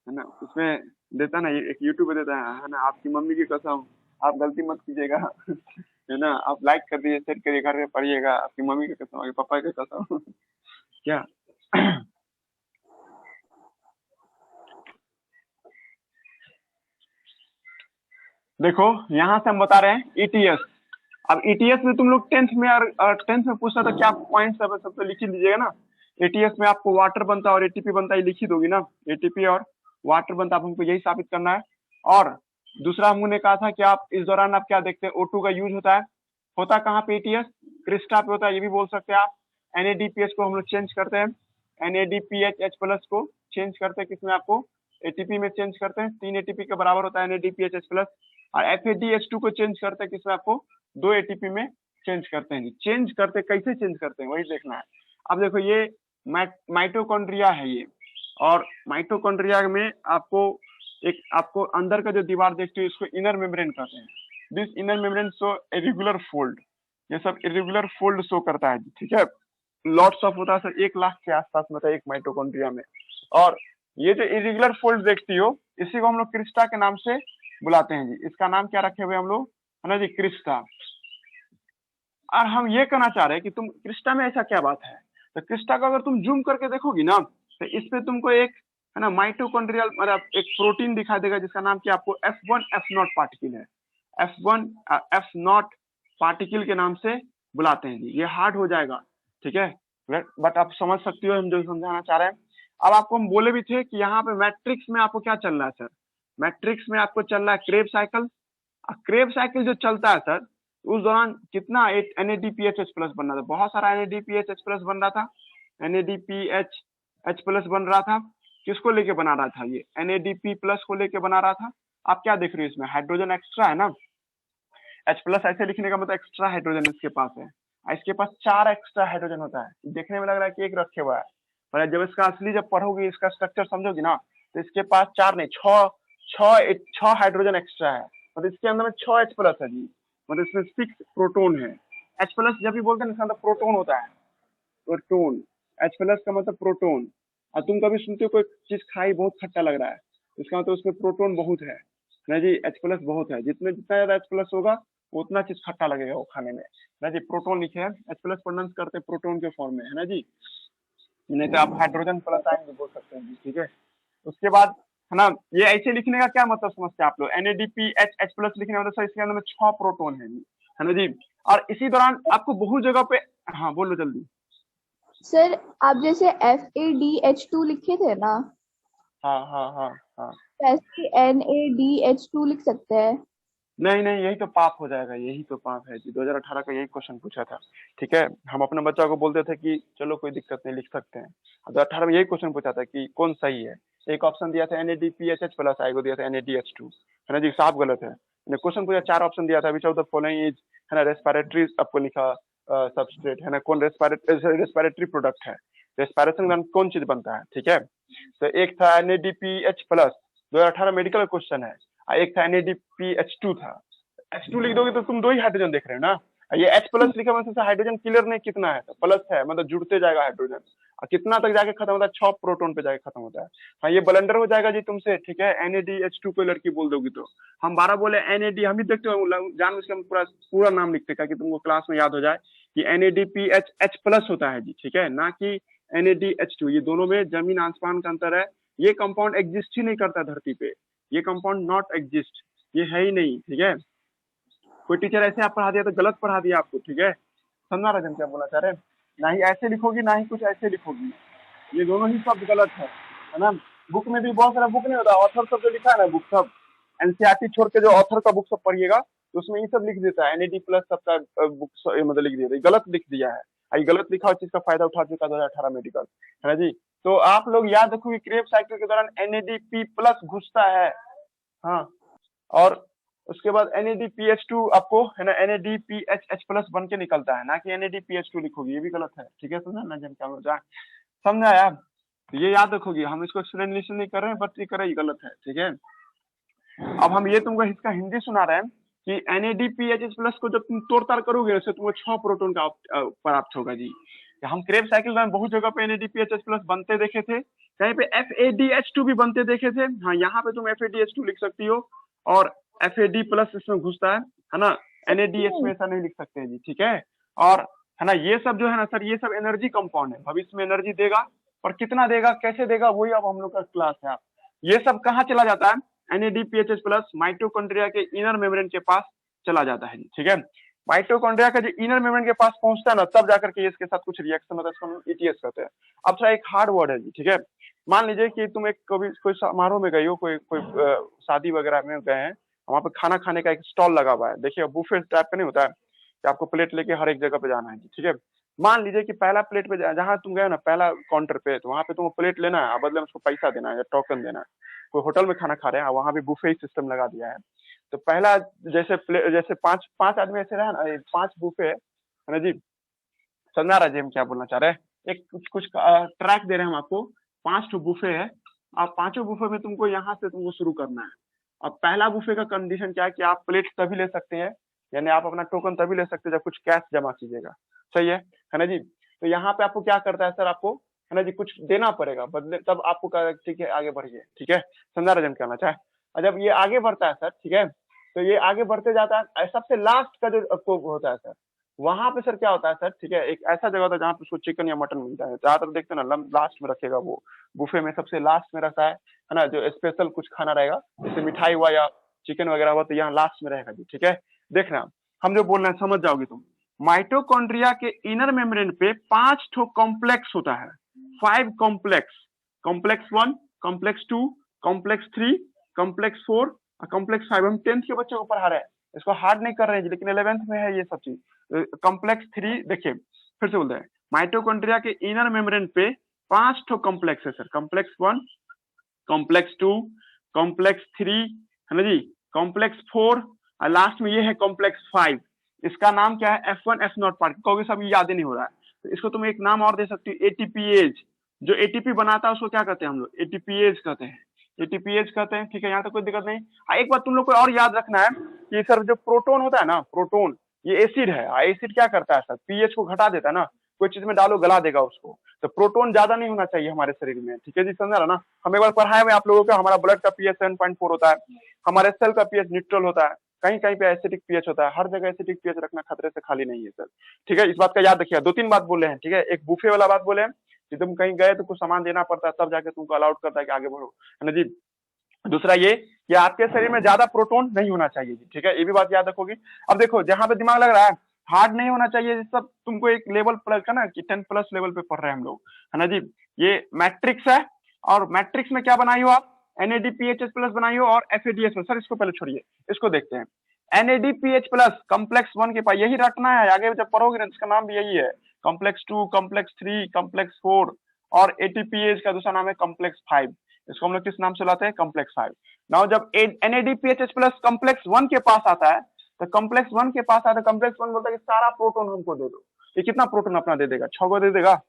ना। उसमें देता ना, एक यूट्यूब पे देता है ना, आपकी मम्मी की कसम आप गलती मत कीजिएगा है ना, आप लाइक कर दीजिए, शेयर करिए, घर में पढ़िएगा, आपकी मम्मी की कसम, आपके पापा की कसम क्या देखो यहाँ से हम बता रहे हैं ETS। अब ETS में तुम लोग 10th में, और 10th में पूछा तो क्या पॉइंट सब तो लिख ही दीजिएगा ना। ETS में आपको वाटर बनता है और ATP बनता है, ये लिख ही दोगी ना, ATP और वाटर बनता है, हमको यही साबित करना है। और दूसरा हमने कहा था कि आप इस दौरान आप क्या देखते हैं, O2 का यूज होता कहाँ पे, ETS क्रिस्टा पे होता है, ये भी बोल सकते हैं आप। NADPH को हम लोग चेंज करते हैं, NADPH प्लस को चेंज करते हैं किसमें, आपको ATP में चेंज करते हैं, 3 ATP के बराबर होता है NADPH प्लस। और FADH2 को चेंज करते हैं किसमें, आपको 2 ATP में चेंज करते हैं। चेंज करते कैसे चेंज करते हैं वही देखना है। अब देखो ये माइटोकॉन्ड्रिया है ये, और माइटोकॉन्ड्रिया में आपको अंदर का जो दीवार देखते हो इसको इनर मेम्ब्रेन कहते हैं। This inner membrane show irregular fold, ये सब इरेगुलर फोल्ड शो करता है, ठीक है। लॉट्स ऑफ होता है सर, 1 लाख के आसपास में होता है एक माइटोकॉन्ड्रिया में। और ये जो इरेगुलर फोल्ड देखती हो, इसी को हम लोग क्रिस्टा के नाम से बुलाते हैं जी। इसका नाम क्या रखे हुए हम लोग, है ना जी, क्रिस्टा। और हम ये कहना चाह रहे हैं कि तुम क्रिस्टा में ऐसा क्या बात है, तो क्रिस्टा को अगर तुम जूम करके देखोगी ना, तो इस पे तुमको एक, है ना, माइटोकॉन्ड्रियल मतलब एक प्रोटीन दिखाई देगा, जिसका नाम क्या आपको F1 F0 पार्टिकल है, F1 F0 पार्टिकल के नाम से बुलाते हैं जी। ये हार्ड हो जाएगा, ठीक है, बट आप समझ सकती हो हम जो समझाना चाह रहे हैं। अब आपको हम बोले भी थे कि यहाँ पे मैट्रिक्स में आपको क्या चल रहा है सर, मैट्रिक्स में आपको चल रहा है क्रेब साइकिल। क्रेब साइकिल जो चलता है सर, उस दौरान कितना NADPH प्लस बन रहा था, बहुत सारा NADPH प्लस बन रहा था, NADPH प्लस बन रहा था। किसको लेके बना रहा था, ये NADP प्लस को लेके बना रहा था। आप क्या देख रहे हो इसमें, हाइड्रोजन एक्स्ट्रा है ना, H प्लस ऐसे लिखने का मतलब एक्स्ट्रा हाइड्रोजन इसके पास है, इसके पास 4 एक्स्ट्रा हाइड्रोजन होता है। देखने में लग रहा है कि एक रखे हुआ है, पर जब इसका असली जब पढ़ोगी, इसका स्ट्रक्चर समझोगी ना, तो इसके पास 4 नहीं 6 हाइड्रोजन एक्स्ट्रा है, मतलब इसके अंदर में 6 H प्लस है जी, मतलब इसमें 6 प्रोटोन है। H प्लस जब भी बोलते हैं इसका मतलब प्रोटोन होता है, प्रोटोन। H प्लस का मतलब प्रोटोन। और तुम कभी सुनते हो कोई चीज खाई बहुत खट्टा लग रहा है, इसका मतलब उसमें प्रोटोन बहुत है ना जी, H प्लस बहुत है। जितना ज्यादा H प्लस होगा उतना चीज खट्टा लगेगा वो खाने में, ना जी। प्रोटोन लिखे हैं, H प्लस प्रोनाउंस करते हैं प्रोटोन के फॉर्म में, है ना जी, नहीं तो आप हाइड्रोजन प्लस आयन भी बोल सकते हैं जी, ठीक है। उसके बाद है ना, ये ऐसे लिखने का क्या मतलब समझते हैं आप लोग, NADPH प्लस लिखने का मतलब सर इसके अंदर में 6 प्रोटॉन है ना जी। और इसी दौरान आपको बहुत जगह पे, हाँ बोलो जल्दी। सर आप जैसे FADH2 लिखे थे ना, हाँ हाँ हाँ हाँ। ऐसे NADH2 लिख सकते हैं। नहीं नहीं, यही तो पाप हो जाएगा, यही तो पाप है जी। 2018 का यही क्वेश्चन पूछा था, ठीक है। हम अपने बच्चों को बोलते थे कि चलो कोई दिक्कत नहीं, लिख सकते हैं। 2018 में यही क्वेश्चन पूछा था कि कौन सही है। एक ऑप्शन दिया था NADPH प्लस, आएगा दिया था NADH2, है ना जी, साफ गलत है। क्वेश्चन पूछा, 4 ऑप्शन दिया था, which of the following is, है ना, रेस्पिरेटरी, आपको लिखा सबस्ट्रेट, है ना, कौन रेस्पिरेटरी प्रोडक्ट है, रेस्पिरेशन में कौन चीज बनता है, ठीक है। तो एक था NADPH प्लस, 2018 मेडिकल क्वेश्चन है। एक था NADPH2 था। H2 लिख दोगे तो तुम 2 ही हाइड्रोजन देख रहे हो ना। ये H प्लस लिखा मतलब हाइड्रोजन क्लियर नहीं कितना है, प्लस है मतलब जुड़ते जाएगा हाइड्रोजन, और कितना तक जाके खत्म होता है, 6 प्रोटॉन पे जाके खत्म होता है। हाँ ये ब्लंडर हो जाएगा जी तुमसे, ठीक है। NADH2 कोई लड़की बोल दोगी तो, हम 12 बोले NAD, हम भी देखते हो जान उसका पूरा पूरा नाम लिखते हैं कि तुमको क्लास में याद हो जाए कि NADPH प्लस होता है जी, ठीक है, ना कि NADH2। ये दोनों में जमीन आसमान का अंतर है। ये कंपाउंड एग्जिस्ट ही नहीं करता धरती पे, ये कंपाउंड नॉट एग्जिस्ट, ये है ही नहीं, ठीक है। कोई टीचर ऐसे आप पढ़ा दिया तो गलत पढ़ा दिया आपको, ठीक है। समझा राजन क्या बोला चाह रहे, ना ही ऐसे लिखोगी ना ही कुछ ऐसे लिखोगी, ये दोनों ही शब्द गलत है ना। बुक में भी बहुत सारा बुक नहीं होता, ऑथर सब जो लिखा है ना, बुक सब एनसीईआरटी छोड़ के जो ऑथर का बुक सब पढ़िएगा तो उसमें ये सब लिख देता है, NAD प्लस सबका बुक मतलब लिख दिया, गलत लिख दिया है। ये गलत लिखा हुआ चीज का फायदा उठा चुका 2018 मेडिकल, है ना जी। तो आप लोग याद रखो कि क्रेब साइकिल के दौरान NADP प्लस घुसता है, हाँ। और उसके बाद NADPH2 आपको, है ना, NADPH प्लस बन के निकलता है, ना कि NADPH2 लिखोगी, ये भी गलत है, ठीक है। समझा ना जन क्या बोल रहा है, समझा यार। ये याद रखोगी, हम इसको एक्सप्लेनेशन नहीं कर रहे हैं, बट ये करे गलत है, ठीक है। अब हम ये तुमको इसका हिंदी सुना रहे हैं कि NADPH प्लस को जब तुम तोड़ ताड़ करोगे उससे तुमको 6 प्रोटॉन का प्राप्त होगा जी। हम क्रेब साइकिल में बहुत जगह पे NADPH प्लस बनते देखे थे, कहीं पे FADH2 भी बनते देखे थे। हाँ यहाँ पे तुम FADH2 लिख सकती हो, और FAD प्लस इसमें घुसता है ना। NADH में ऐसा नहीं लिख सकते हैं जी, ठीक है। और है ना, ये सब जो है ना सर, ये सब एनर्जी कंपाउंड है, भविष्य में एनर्जी देगा, और कितना देगा कैसे देगा वही अब हम लोग का क्लास है। ये सब कहाँ चला जाता है, NADPH प्लस माइटोकॉन्ड्रिया के इनर मेम्ब्रेन के पास चला जाता है, ठीक है। माइटोकॉन्ड्रिया का जो इनर मेम्ब्रेन के पास पहुंचता है ना, तब जाकर के इसके साथ कुछ रिएक्शन होता है, इसको हम ETS कहते हैं। अब सर एक हार्ड वर्ड है जी, ठीक है। मान लीजिए कि तुम एक कभी कोई समारोह में गई हो, कोई कोई शादी वगैरह में गए हैं, वहां पे खाना खाने का एक स्टॉल लगा हुआ है, देखिए बुफे टाइप का नहीं होता है कि आपको प्लेट लेके हर एक जगह पे जाना है, ठीक है। मान लीजिए कि पहला प्लेट पे जहां तुम गए ना, पहला काउंटर पे, तो वहां पे तुमको प्लेट लेना है, बदले में उसको पैसा देना है या टोकन देना है। कोई होटल में खाना खा रहे हैं, वहां भी बुफे सिस्टम लगा दिया है। तो पहला जैसे पांच पांच आदमी ऐसे रहे ना, 5 बुफे है ना जी। समझा रहा जी हम क्या बोलना चाह रहे हैं, एक कुछ कुछ ट्रैक दे रहे हैं हम आपको, 5 ठो बुफे है। अब पांचों बुफे में तुमको यहाँ से तुमको शुरू करना है। अब पहला बुफे का कंडीशन क्या है कि आप प्लेट तभी ले सकते हैं, यानी आप अपना टोकन तभी ले सकते हैं जब कुछ कैश जमा कीजिएगा, सही है ना जी। तो यहाँ पे आपको क्या करता है सर, आपको है ना जी कुछ देना पड़ेगा बदले, तब आपको कहा ठीक है आगे बढ़िए, ठीक है। समझा रहे कहना चाहे। और जब ये आगे बढ़ता है सर, ठीक है, तो ये आगे बढ़ते जाता है, सबसे लास्ट का जो आपको होता है सर, वहां पे सर क्या होता है सर, ठीक है, एक ऐसा जगह होता है जहाँ पे उसको चिकन या मटन मिलता है, ज्यादातर देखते हैं ना लास्ट में रखेगा वो, बुफे में सबसे लास्ट में रखता है ना, जो स्पेशल कुछ खाना रहेगा, जैसे मिठाई हुआ या चिकन वगैरह हुआ, तो यहाँ लास्ट में रहेगा जी, ठीक है। देखना हम जो बोल रहे हैं समझ जाओगे तुम। माइटोकॉन्ड्रिया के इनर मेम्ब्रेन पे 5 ठो कॉम्प्लेक्स होता है, 5 complex, complex 1, complex 2, complex 3, complex 4 और कॉम्प्लेक्स 5। हम 10th के बच्चों को पढ़ा रहे हैं, इसको हार्ड नहीं कर रहे हैं, लेकिन 11th में है ये सब चीज। कॉम्प्लेक्स 3 देखिए, फिर से बोलते हैं, माइटोकॉन्ड्रिया के इनर मेम्ब्रेन पे 5 ठो कॉम्प्लेक्स है सर, कॉम्प्लेक्स 1, कॉम्प्लेक्स 2, कॉम्प्लेक्स 3, है ना जी, कॉम्प्लेक्स 4 और लास्ट में ये है कॉम्प्लेक्स 5। इसका नाम क्या है, F1 F0 पार्ट, कहोगे सब याद ही नहीं हो रहा है, तो इसको तुम एक नाम और दे सकती हो, ATPase। जो ATP बनाता है उसको क्या कहते हैं हम लोग, ATPase कहते हैं, ATPase कहते हैं, ठीक है। यहाँ तक कोई दिक्कत नहीं। एक बात तुम लोग को और याद रखना है कि सर जो प्रोटोन होता है ना, प्रोटोन ये एसिड है, एसिड क्या करता है सर, पीएच को घटा देता है ना, कोई चीज में डालो गला देगा उसको, तो प्रोटोन ज्यादा नहीं होना चाहिए हमारे शरीर में, ठीक है जी, समझा रहा ना। हम एक बार पढ़ाए हुए आप लोगों को, हमारा ब्लड का पीएच 7.4 होता है, हमारे सेल का पीएच न्यूट्रल होता है, कहीं कहीं पे एसिडिक पीएच होता है, हर जगह एसिडिक पीएच रखना खतरे से खाली नहीं है सर, ठीक है। इस बात का याद रखिए। 2-3 बात बोले हैं, ठीक है, एक बुफे वाला बात बोले हैं, कि तुम कहीं गए तो कुछ सामान देना पड़ता है, तब जाके तुमको अलाउड करता है कि आगे बढ़ो, है ना जी। दूसरा ये कि आपके शरीर में ज्यादा प्रोटोन नहीं होना चाहिए जी, ठीक है, ये भी बात याद रखोगी। अब देखो जहां पे दिमाग लग रहा है हार्ड नहीं होना चाहिए, ये सब तुमको एक लेवल प्लस का ना कि 10+ लेवल पे पढ़ रहे हैं हम लोग, है ना जी। ये मैट्रिक्स है, और मैट्रिक्स में क्या बनाई हो आप, NADPHH+ बनाई हो और FADH+। सर इसको पहले छोड़िए, इसको देखते हैं। NADPH+ कॉम्प्लेक्स 1 के पास, यही रटना है, आगे जब पढ़ोगे ना इसका नाम भी यही है, कॉम्प्लेक्स 2, कॉम्प्लेक्स 3, कॉम्प्लेक्स 4, और ATPase का दूसरा नाम है कॉम्प्लेक्स 5। इसको हम लोग किस नाम से लाते हैं, कॉम्प्लेक्स 5। नाउ जब NADPHH+ कॉम्प्लेक्स 1 के पास आता है, तो कॉम्प्लेक्स 1 के पास आता है, कॉम्प्लेक्स 1 बोलता है कि सारा प्रोटोन हमको दे दो। ये कितना प्रोटोन अपना दे देगा, 6 को दे देगा।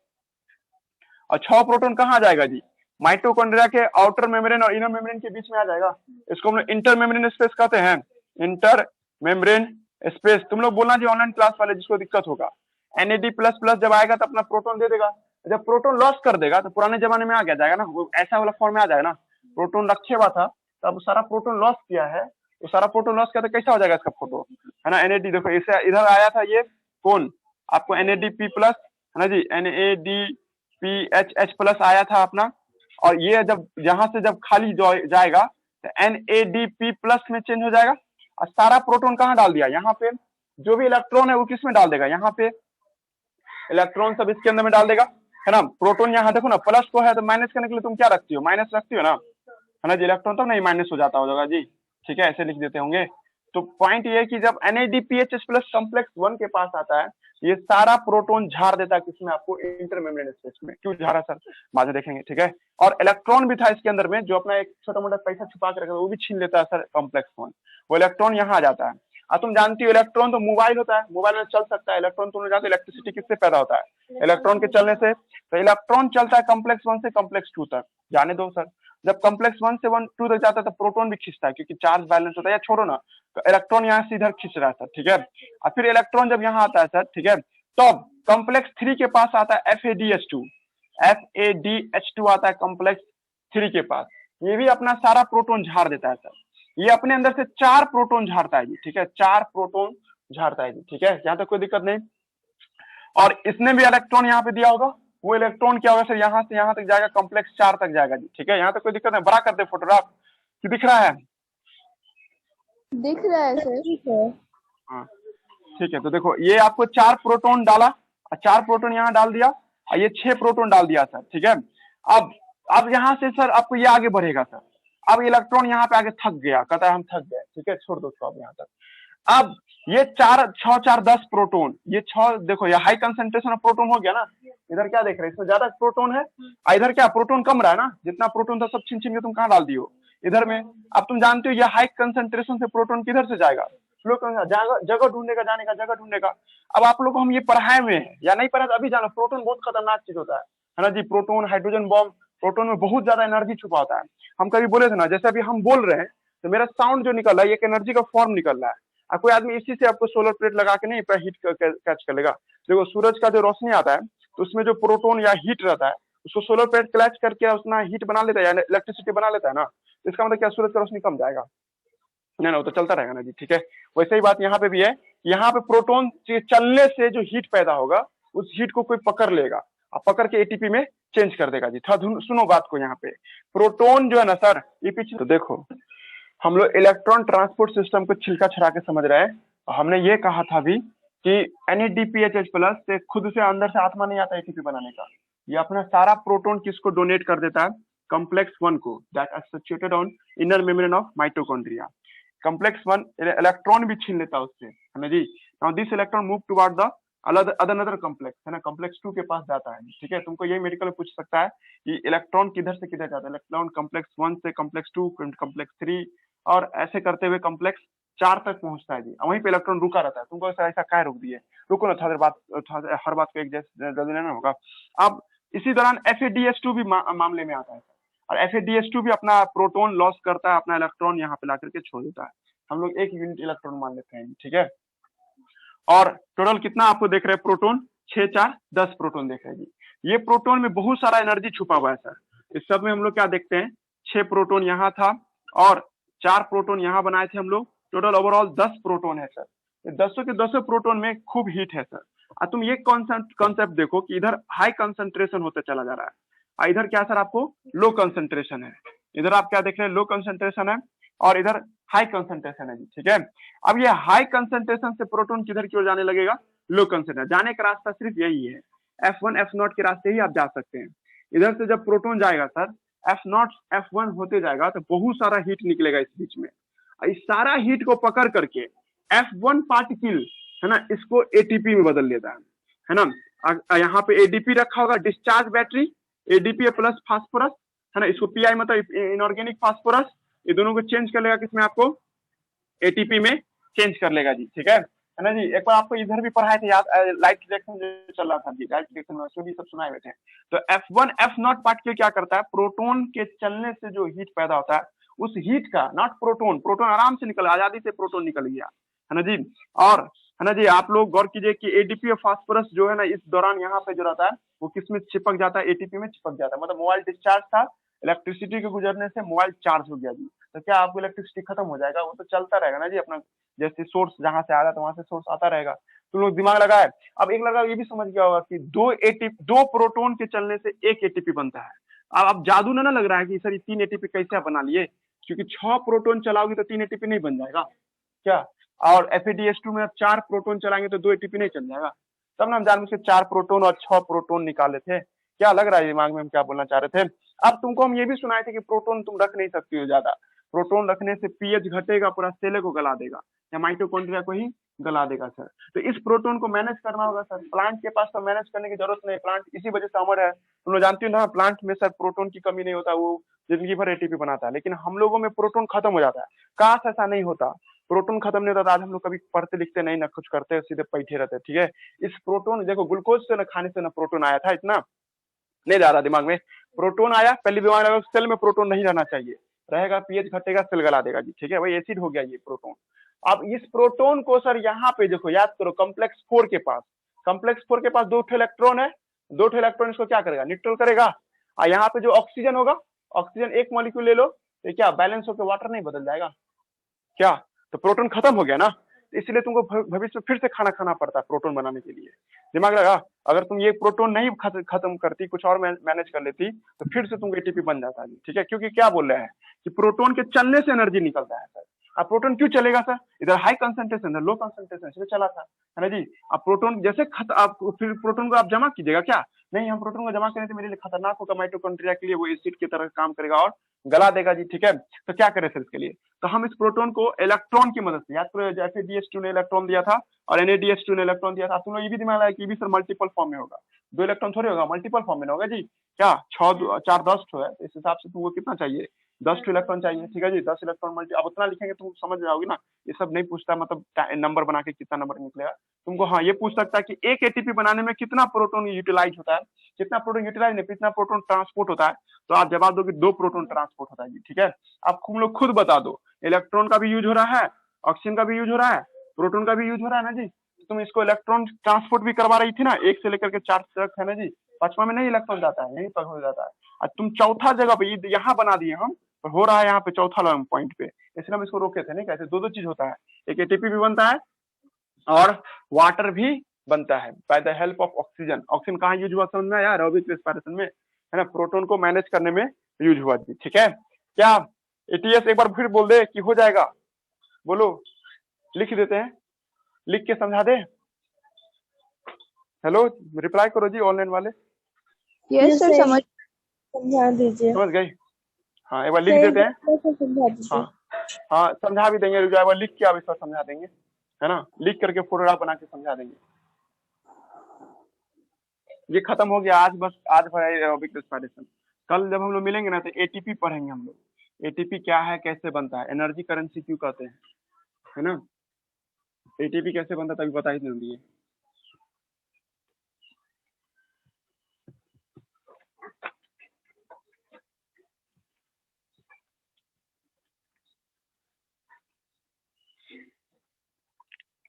और 6 प्रोटोन कहाँ जाएगा जी, माइटोकॉन्ड्रिया के आउटर मेम्ब्रेन और इनर मेम्ब्रेन के बीच में आ जाएगा। इसको हम लोग इंटर मेम्ब्रेन स्पेस कहते हैं, इंटर मेम्ब्रेन स्पेस। तुम लोग बोलना जी ऑनलाइन क्लास वाले जिसको दिक्कत होगा, NAD++ जब आएगा तो अपना प्रोटोन दे देगा, जब प्रोटोन लॉस कर देगा तो पुराने जमाने में आ गया जाएगा ना, वो ऐसा वाला फॉर्म में आ जाएगा ना, प्रोटोन रखे हुआ था तब सारा प्रोटोन लॉस किया है, तो सारा प्रोटोन लॉस किया तो कैसा हो जाएगा इसका फोटो, है ना। NAD देखो इसे इधर आया था, ये कौन आपको NADP+, है ना जी, NADPHH+ आया था अपना, और ये जब यहाँ से जब खाली जाएगा तो NADP+ में चेंज हो जाएगा, और सारा प्रोटोन कहाँ डाल दिया, यहाँ पे जो भी इलेक्ट्रॉन है वो किस में डाल देगा, यहाँ पे इलेक्ट्रॉन सब इसके अंदर में डाल देगा, है ना। प्रोटोन यहाँ देखो ना, प्लस को है तो माइनस करने के लिए तुम क्या रखती हो, माइनस रखती हो ना, है ना जी। इलेक्ट्रॉन तब नहीं माइनस हो जाता होगा जी, ठीक है, ऐसे लिख देते होंगे। तो पॉइंट ये है कि जब NADPHH+ कॉम्प्लेक्स 1 के पास आता है, ये सारा प्रोटोन झाड़ देता है किसमें, आपको इंटर मेम्ब्रेन स्पेस में। क्यों झाड़ा सर, बाद में देखेंगे, ठीक है। और इलेक्ट्रॉन भी था इसके अंदर में, जो अपना एक छोटा मोटा पैसा छुपा के रखा था वो भी छीन लेता है सर कॉम्प्लेक्स 1, वो इलेक्ट्रॉन यहाँ आ जाता है। अब तुम जानती हो इलेक्ट्रॉन तो मोबाइल होता है, मोबाइल में चल सकता है इलेक्ट्रॉन, तुम जानते हो इलेक्ट्रिसिटी किससे पैदा होता है, इलेक्ट्रॉन के चलने से। तो इलेक्ट्रॉन चलता है कॉम्प्लेक्स 1 से कॉम्प्लेक्स 2 तक, जाने दो सर। जब कॉम्प्लेक्स 1 से 2 तक जाता है तो प्रोटोन भी खींचता है, क्योंकि चार्ज बैलेंस होता है, या छोड़ो ना, तो इलेक्ट्रॉन यहाँ से इधर खींच रहा है सर, ठीक है। और फिर इलेक्ट्रॉन जब यहाँ आता है सर, ठीक है, तब कॉम्प्लेक्स 3 के पास आता है FADH2, FADH2 आता है कॉम्प्लेक्स 3 के पास, ये भी अपना सारा प्रोटोन झाड़ देता है सर। ये अपने अंदर से 4 प्रोटोन झाड़ता है जी, ठीक है, 4 प्रोटोन झाड़ता है जी, ठीक है, यहाँ तक कोई दिक्कत नहीं। और इसने भी इलेक्ट्रॉन यहाँ पे दिया होगा, वो इलेक्ट्रॉन क्या होगा सर, यहाँ से यहाँ तक जाएगा, कॉम्प्लेक्स 4 तक जाएगा जी, ठीक है, यहाँ तक कोई दिक्कत नहीं। बड़ा कर दे फोटोग्राफ, कि दिख रहा है, दिख रहा है सर। ठीक है। हाँ ठीक है। तो देखो ये आपको 4 प्रोटोन डाला, और 4 प्रोटोन यहाँ डाल दिया, और ये 6 प्रोटोन डाल दिया सर, ठीक है। अब यहाँ से सर आपको ये आगे बढ़ेगा सर, अब इलेक्ट्रॉन यहाँ पे आगे थक गया, कहता है हम थक गए, ठीक है, छोड़ दो उसको अब यहाँ तक। अब ये 10 प्रोटोन, ये 6 देखो, ये हाई कंसेंट्रेशन ऑफ प्रोटोन हो गया ना, इधर क्या देख रहे हैं, इसमें ज्यादा प्रोटोन है, इधर क्या प्रोटोन कम रहा है ना, जितना प्रोटोन था सब छीन छीन के तुम कहाँ डाल दियो, इधर में। अब तुम जानते हो ये हाई कंसेंट्रेशन से प्रोटोन किधर से जाएगा, जगह ढूंढेगा, जाने का जगह ढूंढेगा। अब आप लोग को हम ये पढ़ाए हुए हैं या नहीं पढ़ाए, अभी जानो, प्रोटोन बहुत खतरनाक चीज होता है ना जी। प्रोटोन हाइड्रोजन बॉम्ब, प्रोटोन में बहुत ज्यादा एनर्जी छुपा होता है। हम कभी बोले थे ना, जैसे अभी हम बोल रहे हैं तो मेरा साउंड जो निकल रहा है, एक एनर्जी का फॉर्म निकल रहा है। अब कोई आदमी इसी से आपको सोलर प्लेट लगा के नहीं पर हीट कैच कर लेगा। देखो सूरज का जो रोशनी आता है तो उसमें जो प्रोटोन या हीट रहता है उसको सोलर प्लेट कैच करके उसना हीट बना लेता है या इलेक्ट्रिसिटी बना लेता है ना, तो इसका मतलब क्या, सूरज का रोशनी कम जाएगा, नहीं ना, वो तो चलता रहेगा ना जी, ठीक है। वैसे ही बात यहाँ पे भी है, यहाँ पे प्रोटोन चलने से जो हीट पैदा होगा उस हीट को कोई पकड़ लेगा और पकड़ के एटीपी में चेंज कर देगा जी। थोड़ा सुनो बात को, यहाँ पे प्रोटोन जो है ना सर, ये पीछे तो देखो, हम लोग इलेक्ट्रॉन ट्रांसपोर्ट सिस्टम को छिलका छड़ा के समझ रहे हैं। हमने ये कहा था भी कि NADPHH+ से खुद से अंदर से आत्मा नहीं आता एटीपी बनाने का, ये अपना सारा प्रोटोन किसको डोनेट कर देता है, कॉम्प्लेक्स 1 को, that associated on inner membrane of mitochondria. Complex 1 electron भी छीन लेता है उससे, है ना जी। Now this electron move toward the other complex, है ना, कॉम्प्लेक्स 2 के पास जाता है, ठीक है। तुमको यही मेडिकल में पूछ सकता है कि इलेक्ट्रॉन किधर से किधर जाता है, इलेक्ट्रॉन कॉम्प्लेक्स 1 से कॉम्प्लेक्स 2, कॉम्प्लेक्स 3, और ऐसे करते हुए कॉम्प्लेक्स 4 तक पहुंचता है जी। वहीं पे इलेक्ट्रॉन रुका रहता है। तुमको ऐसा क्या रोक दिए, रुको ना, हर बात को एक जैसे जल्दी लेना होगा। अब इसी दौरान FADH2 भी मामले में आता है, और FADH2 भी अपना प्रोटोन लॉस करता है, अपना इलेक्ट्रॉन यहाँ पे ला करके छोड़ देता है। हम लोग 1 यूनिट इलेक्ट्रॉन मान लेते हैं, ठीक है। और टोटल कितना आपको देख रहे हैं प्रोटोन, 6 4 10 प्रोटोन देख रहे हैं जी। ये प्रोटोन में बहुत सारा एनर्जी छुपा हुआ है सर। इस सब में हम लोग क्या देखते हैं, 6 प्रोटोन यहाँ था और 4 प्रोटोन यहाँ बनाए थे हम लोग, टोटल ओवरऑल 10 प्रोटोन है सर। 10 के 10 प्रोटोन में खूब हीट है सर। तुम ये कॉन्सेप्ट देखो कि इधर हाई कंसंट्रेशन होता चला जा रहा है और इधर क्या सर आपको लो कंसंट्रेशन है। इधर आप क्या देख रहे हैं, लो कंसंट्रेशन है और इधर हाई कंसंट्रेशन है जी, ठीक है। अब ये हाई कंसंट्रेशन से प्रोटॉन किधर की ओर जाने लगेगा, लो कंसंट्रेशन। जाने का रास्ता सिर्फ यही है, F1 F0 के रास्ते ही आप जा सकते हैं। इधर से जब प्रोटॉन जाएगा सर F0 F1 होते जाएगा तो बहुत सारा हीट निकलेगा इस बीच में। इस सारा हीट को पकड़ करके F1 पार्टिकल है ना, इसको एटीपी में बदल लेता है ना। यहाँ पे एडीपी रखा होगा, discharge battery, ADP plus phosphorus है ना, इसको पीआई मतलब इनऑर्गेनिक फास्फोरस, ये दोनों को चेंज कर लेगा किसमें, आपको एटीपी में चेंज कर लेगा जी, ठीक है ना जी। एक बार आपको इधर भी पढ़ाए थे याद, लाइट रिएक्शन जो चल रहा था जी, लाइट रिएक्शन में सब सुनाए हुए थे। तो F1 F0 पार्टिकल क्या करता है, प्रोटॉन के चलने से जो हीट पैदा होता है उस हीट का, नॉट प्रोटॉन, प्रोटॉन आराम से निकल, आजादी से प्रोटॉन निकल गया है ना जी। और है ना जी, आप लोग गौर कीजिए कि एडीपी और फास्फोरस जो है ना इस दौरान यहाँ पे जो रहता है वो किस में चिपक जाता है, एटीपी में चिपक जाता है। मतलब मोबाइल डिस्चार्ज था, इलेक्ट्रिसिटी के गुजरने से मोबाइल चार्ज हो गया जी, तो क्या आपको इलेक्ट्रिसिटी खत्म हो जाएगा, वो तो चलता रहेगा ना जी अपना, जैसे सोर्स जहां से आ रहा है तो वहां से सोर्स आता रहेगा। तो लोग दिमाग लगाए। अब एक लगा ये भी समझ गया होगा कि दो प्रोटॉन के चलने से एक एटीपी बनता है। अब जादू ना लग रहा है कि सर ये 3 एटीपी कैसे बना लिए, क्योंकि 6 प्रोटॉन चलाओगे तो 3 एटीपी नहीं बन जाएगा क्या, और FeDH2 में आप 4 प्रोटॉन चलाएंगे तो 2 एटीपी नहीं चल जाएगा। तब ना हम जान से 4 प्रोटॉन और 6 प्रोटॉन निकाले थे। क्या लग रहा है दिमाग में हम क्या बोलना चाह रहे थे। अब तुमको हम ये भी सुनाए थे कि प्रोटॉन तुम रख नहीं सकती हो ज्यादा, प्रोटॉन रखने से पीएच घटेगा, पूरा सेल को गला देगा या माइटोकॉन्ड्रिया को ही गला देगा सर। तो इस प्रोटॉन को मैनेज करना होगा सर, प्लांट के पास तो मैनेज करने की जरूरत नहीं, प्लांट इसी वजह से अमर है। तुम लोग जानते हो ना, प्लांट में सर प्रोटॉन की कमी नहीं होता, वो जिंदगी भर एटीपी बनाता है, लेकिन हम लोगों में प्रोटॉन खत्म हो जाता है। काश ऐसा नहीं होता, प्रोटॉन खत्म नहीं होता, आज हम लोग कभी पढ़ते लिखते नहीं, ना कुछ करते, सीधे बैठे रहते, ठीक है। इस प्रोटॉन देखो, ग्लूकोज से ना खाने से ना प्रोटॉन आया था, इतना नहीं जा रहा दिमाग में, प्रोटॉन आया, पहली बीमारी लगा सेल में प्रोटॉन नहीं रहना चाहिए, रहेगा पीएच घटेगा, सेल गला देगा जी, ठीक है भाई, एसिड हो गया ये प्रोटॉन। अब इस प्रोटॉन को सर यहाँ पे देखो, याद करो कॉम्प्लेक्स 4 के पास, कॉम्प्लेक्स 4 के पास 2 इलेक्ट्रॉन है, 2 इलेक्ट्रॉन इसको क्या करेगा, न्यूट्रल करेगा। और यहाँ पे जो ऑक्सीजन होगा, ऑक्सीजन एक मॉलिक्यूल ले लो तो क्या बैलेंस होकर वाटर नहीं बदल जाएगा क्या, तो प्रोटॉन खत्म हो गया ना, इसलिए तुमको भविष्य में फिर से खाना खाना पड़ता है प्रोटॉन बनाने के लिए। दिमाग लगा, अगर तुम ये प्रोटॉन नहीं खत्म करती, कुछ और मैनेज कर लेती तो फिर से तुमको एटीपी बन जाता है, ठीक है। क्योंकि क्या बोल रहे हैं कि प्रोटॉन के चलने से एनर्जी निकलता है सर। अब प्रोटॉन क्यों चलेगा सर, इधर हाई कंसंट्रेशन है, लो कंसंट्रेशन इसलिए चला था, है ना जी। अब प्रोटॉन जैसे आप फिर प्रोटॉन को आप जमा कीजिएगा क्या, नहीं हम प्रोटॉन को जमा करें तो मेरे लिए खतरनाक होगा, माइटोकॉन्ड्रिया के लिए वो एसिड की तरह काम करेगा और गला देगा जी, ठीक है। तो क्या करें सर इसके लिए, तो हम इस प्रोटॉन को इलेक्ट्रॉन की मदद से, याद करो जैसे DH2 ने इलेक्ट्रॉन दिया था और NaDH2 ने इलेक्ट्रॉन दिया था, तुम लोग ये भी दिमाग लगाया कि ये भी सर मल्टीपल फॉर्म में होगा, 2 इलेक्ट्रॉन थोड़ी होगा, मल्टीपल फॉर्म में होगा जी। क्या 6 4 10 है, इस हिसाब से तुमको कितना चाहिए, 10 इलेक्ट्रॉन चाहिए, ठीक है जी। 10 इलेक्ट्रॉन मल्टी, अब उतना लिखेंगे तुम समझ जाओगे ना, ये सब नहीं पूछता मतलब नंबर बना के कितना नंबर निकलेगा तुमको। हाँ ये पूछ सकता है कि एक एटीपी बनाने में कितना प्रोटॉन यूटिलाइज होता है, कितना प्रोटॉन यूटिलाइज नहीं, कितना प्रोटॉन ट्रांसपोर्ट होता है, तो आप जवाब दोगे 2 प्रोटॉन ट्रांसपोर्ट होता है जी, ठीक है। आप तुम लोग खुद बता दो, इलेक्ट्रॉन का भी यूज हो रहा है, ऑक्सीजन का भी यूज हो रहा है, प्रोटॉन का भी यूज हो रहा है ना जी। तुम इसको इलेक्ट्रॉन ट्रांसपोर्ट भी करवा रही थी ना, 1 से लेकर के 4 तक है ना जी, 5वां में नहीं इलेक्ट्रॉन जाता है, यही तक हो जाता है। और तुम चौथा जगह पे यहाँ बना दिए हम, तो हो रहा है यहाँ पे चौथा पॉइंट पे, इसलिए हम इसको रोके थे, नहीं कहते 2 चीज होता है, एक एटीपी भी बनता है और वाटर भी बनता है by the help of oxygen. Oxygen कहाँ यूज हुआ समझ में आया, एरोबिक रेस्पिरेशन में, है ना, प्रोटॉन को मैनेज करने में यूज हुआ जी, ठीक है। क्या एटीएस एक बार फिर बोल दे कि हो जाएगा, बोलो, लिख देते हैं, लिख के समझा दे, हेलो रिप्लाई करो जी ऑनलाइन वाले। यस सर, समझा दीजिए। समझ गई, हाँ एक बार लिख देते हैं, समझा दीजिए। हाँ हाँ समझा भी देंगे, एक बार लिख के आप इस बार समझा देंगे, है ना, लिख करके फोटोग्राफ बना के समझा देंगे। ये खत्म हो गया आज, बस आज भर एरोबिक रेस्पिरेशन। कल जब हम लोग मिलेंगे ना तो एटीपी पढ़ेंगे हम लोग, एटीपी क्या है, कैसे बनता है, एनर्जी करेंसी क्यों कहते हैं, है ना, एटीपी कैसे बनता है तभी बता ही नहीं दिए।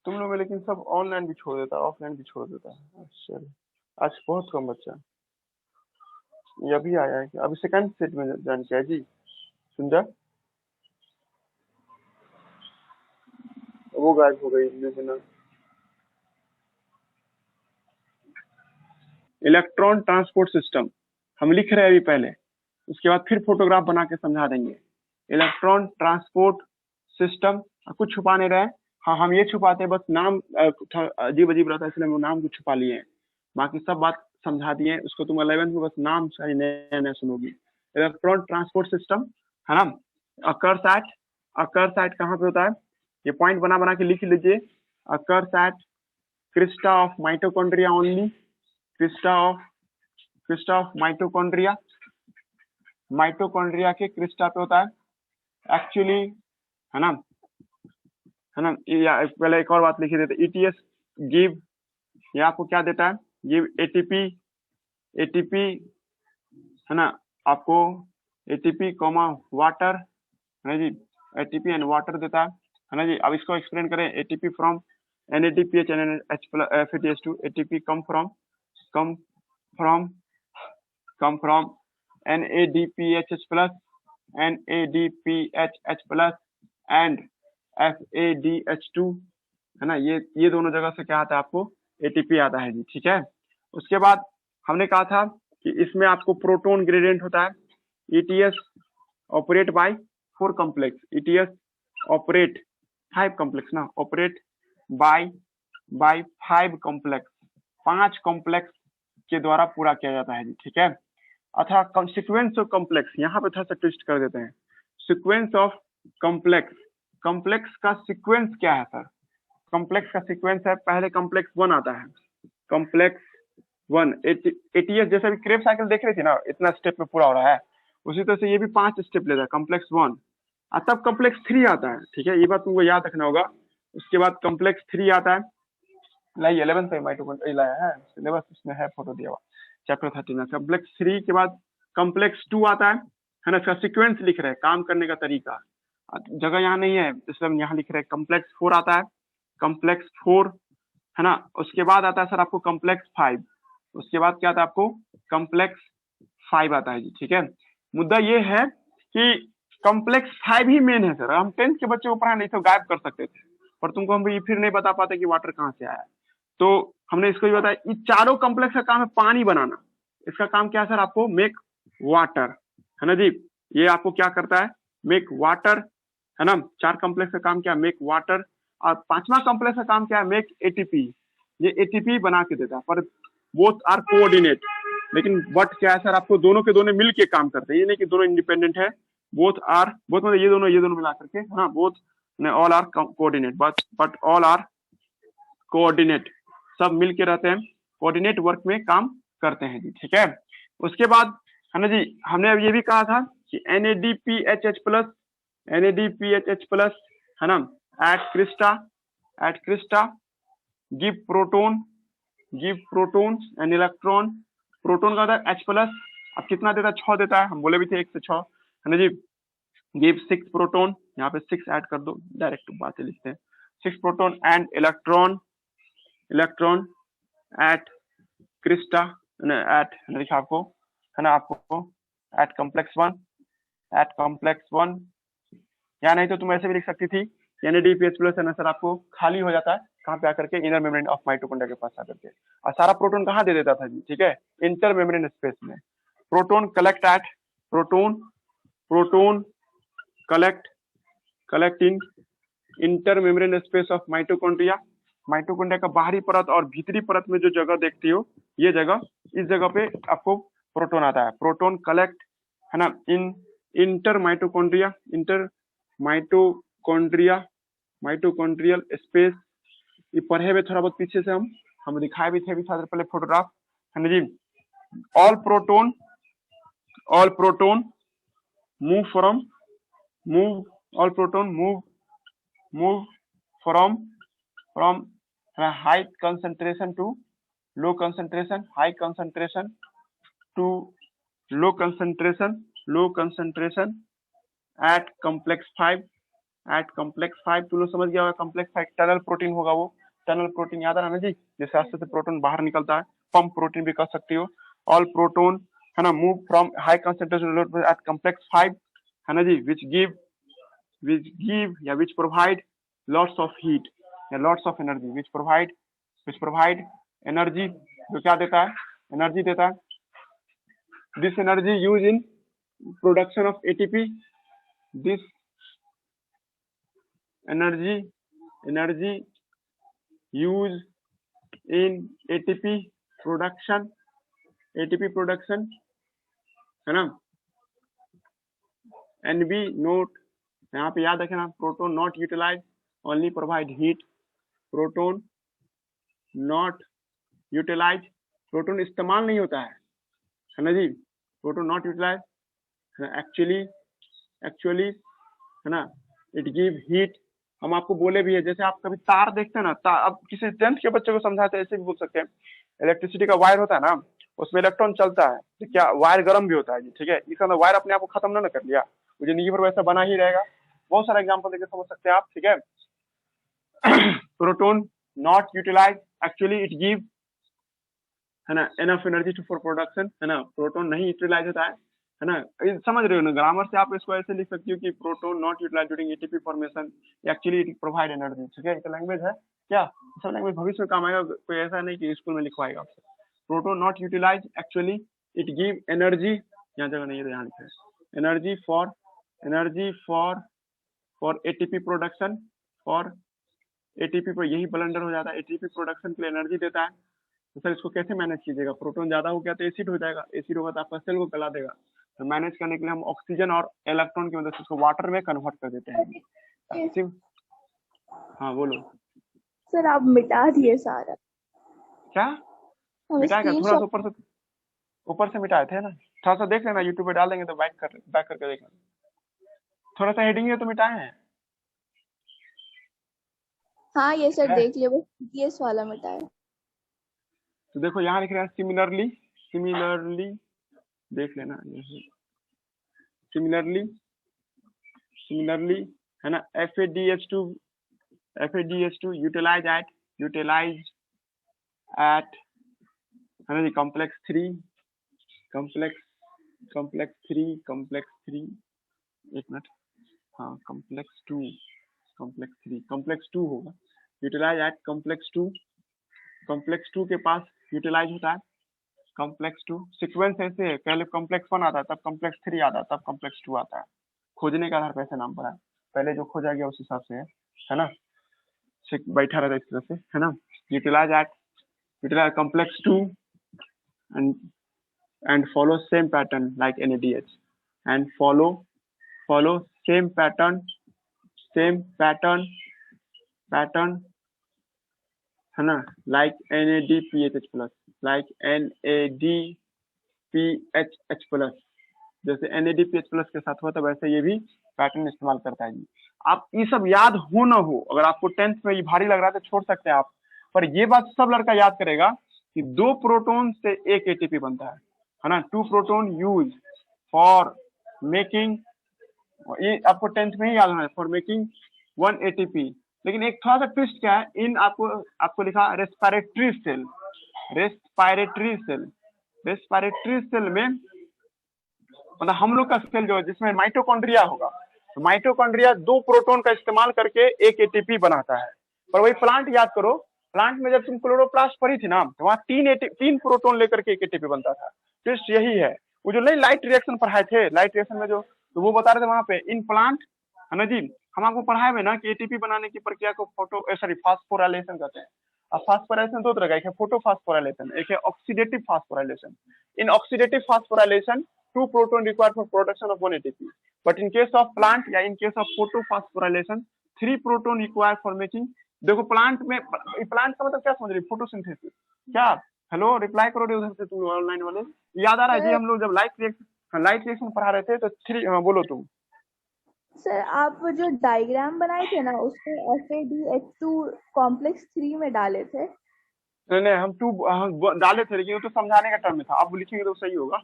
तुम लोग में लेकिन सब ऑनलाइन भी छोड़ देता है, ऑफलाइन भी छोड़ देता है, अच्छा आज बहुत कम बच्चा, ये अभी आया है, अभी सेकंड सेट में ज्वाइन किया जी, सुन वो गायब हो गई बिना। इलेक्ट्रॉन ट्रांसपोर्ट सिस्टम हम लिख रहे हैं अभी पहले, उसके बाद फिर फोटोग्राफ बना के समझा देंगे। इलेक्ट्रॉन ट्रांसपोर्ट सिस्टम, कुछ छुपा नहीं रहे हैं। हाँ, हम ये छुपाते हैं बस नाम अजीब अजीब रहता है, इसलिए हम नाम को छुपा लिए हैं, बाकी सब बात समझा दिए। उसको तुम 11th में बस नाम सारी नए नए सुनोगी। इलेक्ट्रॉन ट्रांसपोर्ट सिस्टम है ना, अकर्स एट कहाँ पे होता है, ये पॉइंट बना बना के लिख लीजिए। Occurs at Crysta of mitochondria only, Crysta of mitochondria के क्रिस्टा पे होता है एक्चुअली, है ना। पहले एक और बात लिखी देते, ईटीएस गिव, ये आपको क्या देता है, गिव एटीपी है ना, आपको एटीपी कॉमा वाटर है ना जी, एटीपी एंड वाटर देता है ना जी। अब इसको एक्सप्लेन करें, ATP from NADPH and FADH2, ATP come from NADPHH plus and FADH2 है ना, ये दोनों जगह से क्या आता है आपको, एटीपी आता है जी, ठीक है। उसके बाद हमने कहा था कि इसमें आपको प्रोटोन ग्रेडियंट होता है। ETS operate by 4 complex, ETS operate 5 complex ना, ऑपरेट बाय 5 कॉम्प्लेक्स, 5 कॉम्प्लेक्स के द्वारा पूरा किया जाता है जी, ठीक है। अथवा सीक्वेंस ऑफ कॉम्प्लेक्स, यहाँ पे थोड़ा सा ट्विस्ट कर देते हैं। सीक्वेंस ऑफ कॉम्प्लेक्स का सीक्वेंस क्या है सर, कॉम्प्लेक्स का सीक्वेंस है, पहले कॉम्प्लेक्स 1 आता है, कॉम्प्लेक्स 1 ATS जैसे भी क्रेब साइकिल देख रहे थे ना, इतना स्टेप में पूरा हो रहा है, उसी तरह से ये भी 5 स्टेप लेता है, कॉम्प्लेक्स 1 और तब कॉम्प्लेक्स 3 आता है, ठीक है, ये बात तुमको याद रखना होगा। उसके बाद कॉम्प्लेक्स 3 आता है, लाइए 11 पे माइटोकॉन्ड्रिया लाया है, सिलेबस इसमें है, फोटो दिया हुआ चैप्टर 13 में। कॉम्प्लेक्स 3 के बाद कॉम्प्लेक्स 2 आता है ना, इसका सीक्वेंस लिख रहे हैं, काम करने का तरीका, जगह यहाँ नहीं है इसलिए हम यहाँ लिख रहे हैं। कॉम्प्लेक्स 4 आता है, कॉम्प्लेक्स 4 है ना। उसके बाद आता है सर आपको कॉम्प्लेक्स 5, उसके बाद क्या आता है आपको, कॉम्प्लेक्स 5 आता है जी, ठीक है। मुद्दा ये है कि कॉम्प्लेक्स 5 ही मेन है सर, हम 10th के बच्चे को पढ़ा नहीं तो गायब कर सकते थे, पर तुमको हम भी फिर नहीं बता पाते कि वाटर कहाँ से आया, तो हमने इसको भी बताया। ये चारों कॉम्प्लेक्स का काम है पानी बनाना, इसका काम क्या है सर, आपको मेक वाटर है ना जी, ये आपको क्या करता है, मेक वाटर है ना। 4 कॉम्प्लेक्स का काम क्या है, मेक वाटर, और 5वां कॉम्प्लेक्स का काम क्या है, मेक एटीपी, ये एटीपी बना के देता है, पर बोथ आर कोऑर्डिनेट, लेकिन बट क्या है सर, आपको दोनों के दोनों मिल के काम करते हैं, ये नहीं कि दोनों इंडिपेंडेंट है, बोथ मतलब ये दोनों मिला करके है ना, both all are coordinate, but all are coordinate, सब मिल के रहते हैं, कोऑर्डिनेट वर्क में काम करते हैं जी, ठीक है। उसके बाद है ना जी, हमने अब ये भी कहा था कि NADPHH प्लस है ना, at crista give proton and electron, proton का होता है H प्लस, अब कितना देता है, 6 देता है, हम बोले भी थे 1 से 6 है ना जी। गिव 6 प्रोटोन, यहाँ पे 6 ऐड कर दो, डायरेक्ट बातें लिखते हैं, 6 proton and electron at crista at लिखा आपको है ना, आपको एट कॉम्प्लेक्स 1, या नहीं तो तुम ऐसे भी लिख सकती थी NADPH प्लस है ना सर, आपको खाली हो जाता है कहाँ पे आकर के, इनर मेम्ब्रेन ऑफ माइटोकॉन्ड्रिया के पास आकर के, और सारा प्रोटोन कहाँ दे देता था जी, ठीक है, इंटर मेम्ब्रेन स्पेस में। Proton collect at proton collect in inter membrane space of mitochondria का बाहरी परत और भीतरी परत में जो जगह देखती हो, ये जगह, इस जगह पे आपको प्रोटोन आता है। प्रोटोन कलेक्ट है ना इन इंटर माइटोकॉन्ड्रियल स्पेस, ये पढ़े हुए थोड़ा बहुत पीछे से हम दिखाए भी थे अभी थोड़ा देर पहले फोटोग्राफ है ना जी। All proton move from high concentration to low concentration, high concentration to low concentration at complex 5 तुम लोग समझ गया होगा। कॉम्प्लेक्स 5 टनल प्रोटीन होगा, वो टनल प्रोटीन याद है ना जी, जिस रास्ते से प्रोटोन बाहर निकलता है, पंप प्रोटीन भी कह सकती हो। ऑल प्रोटोन है ना move from high concentration at complex 5 है ना जी, which provide lots of heat या lots of energy, which provide energy, जो क्या देता है, एनर्जी देता है। This energy use in production of ATP, this energy use in ATP production है ना। एनबी नोट, यहाँ पे याद रखना, proton not utilise only provide heat, proton not utilise, proton इस्तेमाल नहीं होता है ना जी, प्रोटोन नॉट यूटिलाइज, एक्चुअली है ना, इट गिव हीट। हम आपको बोले भी है, जैसे आप कभी तार देखते हैं ना, अब किसी 10th के बच्चे को समझाते हैं ऐसे भी बोल सकते हैं, इलेक्ट्रिसिटी का वायर होता है ना, उसमें इलेक्ट्रॉन चलता है तो क्या वायर गर्म भी होता है जी, ठीक है, इसका वायर अपने आप को खत्म ना कर लिया, वो जिंदगी भर वैसा बना ही रहेगा। बहुत सारा एग्जाम्पल देकर समझ सकते हैं आप, ठीक है। Proton not utilise, actually it give है ना enough energy to for production, है ना, प्रोटोन नहीं यूटिलाइज होता है ना, समझ रहे हो ना, ग्रामर से आप इसको ऐसे लिख सकते हो कि proton not utilise during ATP formation, actually it provide energy, ठीक है। एक लैंग्वेज है क्या, सब लैंग्वेज भविष्य में काम आएगा, कोई ऐसा नहीं कि स्कूल में लिखवाएगा आपसे। Proton not utilise, actually it give energy, यहाँ जगह नहीं है यहाँ लिखा है, energy for ATP production, for ATP पर यही ब्लंडर हो जाता है, एटीपी प्रोडक्शन के लिए एनर्जी देता है। तो सर इसको कैसे मैनेज कीजिएगा, प्रोटोन ज्यादा हो गया तो एसिड हो जाएगा, एसिड होगा तो आपका सेल को गला देगा, तो मैनेज करने के लिए हम ऑक्सीजन और इलेक्ट्रॉन की मदद से उसको वाटर में कन्वर्ट कर देते हैं। एक्टिव, हाँ बोलो सर आप मिटा दिए सारा। क्या मिटाया, थोड़ा सा ऊपर से मिटाए थे ना, थोड़ा सा देख लेना, यूट्यूब पे डाल देंगे तो बैक करके देखना, थोड़ा सा हेडिंग है तो मिटाए हैं। हाँ ये सर देख लिया, वो पीटीएस वाला मिटाया। तो देखो यहाँ लिख रहे हैं सिमिलरली देख लेना, सिमिलरली है ना, FADH2 यूटिलाइज एट है ना जी कॉम्प्लेक्स 3 एक मिनट, हाँ कॉम्प्लेक्स 2 होगा, यूटिलाइज एट कॉम्प्लेक्स 2 के पास यूटिलाइज होता है, कॉम्प्लेक्स 2 सीक्वेंस ऐसे है, पहले कॉम्प्लेक्स 1 आता है, तब कॉम्प्लेक्स 3 आता है, तब कॉम्प्लेक्स 2 आता है, खोजने के आधार पर ऐसे नाम पड़ा है, पहले जो खोजा गया उस हिसाब से है ना, बैठा रहता है इस तरह से, है ना। Utilise complex 2 and follow same pattern like NADH, and follow same pattern है ना, like NADPH+, like NADPH+, जैसे NADPH+ के साथ हुआ था वैसे ये भी पैटर्न इस्तेमाल करता है जी। आप ये सब याद हो ना हो, अगर आपको 10th में ये भारी लग रहा है तो छोड़ सकते हैं आप, पर ये बात सब लड़का याद करेगा कि 2 प्रोटोन से एक एटीपी बनता है ना, 2 प्रोटोन यूज फॉर मेकिंग, ये आपको 10th में ही याद होना है, फॉर मेकिंग 1 एटीपी। लेकिन एक थोड़ा सा ट्विस्ट क्या है, इन आपको लिखा रेस्पिरेटरी सेल में, मतलब हम लोग का सेल जो है जिसमें माइटोकॉन्ड्रिया होगा, तो माइटोकॉन्ड्रिया 2 प्रोटोन का इस्तेमाल करके एक एटीपी बनाता है। पर वही प्लांट याद करो, प्लांट में जब तुम क्लोरोप्लास्ट पढ़ी थी ना, तो वहाँ 3 प्रोटोन लेकर के एक एटीपी बनता था। ट्विस्ट यही है, वो जो नहीं लाइट रिएक्शन पढ़ाए थे, लाइट रिएक्शन में जो, तो वो बता रहे थे वहाँ पे इन प्लांट है ना जी, हम आपको पढ़ाए हुए ना कि एटीपी बनाने की प्रक्रिया को फास्फोराइलेशन कहते हैं। अब फास्फोराइलेशन 2 तरह का, एक है फोटोफास्फोराइलेशन, एक है oxidative phosphorylation. In oxidative phosphorylation 2 proton required for production of 1 ATP, but in case of plant या in case of photophosphorylation 3 proton required for making। देखो प्लांट में, प्लांट का मतलब क्या समझ रही, फोटोसिंथेसिस, क्या, हेलो रिप्लाई करो उधर से तुम ऑनलाइन वाले, याद आ रहा है जी, हम लोग जब लाइट रिएक्शन पढ़ा रहे थे तो 3, हाँ बोलो तुम। सर आप जो डायग्राम बनाए थे ना, उसमें FADH2 कॉम्प्लेक्स 3 में डाले थे। नहीं हम 2 डाले थे, लेकिन वो तो समझाने का टर्म में था, आप लिखेंगे तो सही होगा,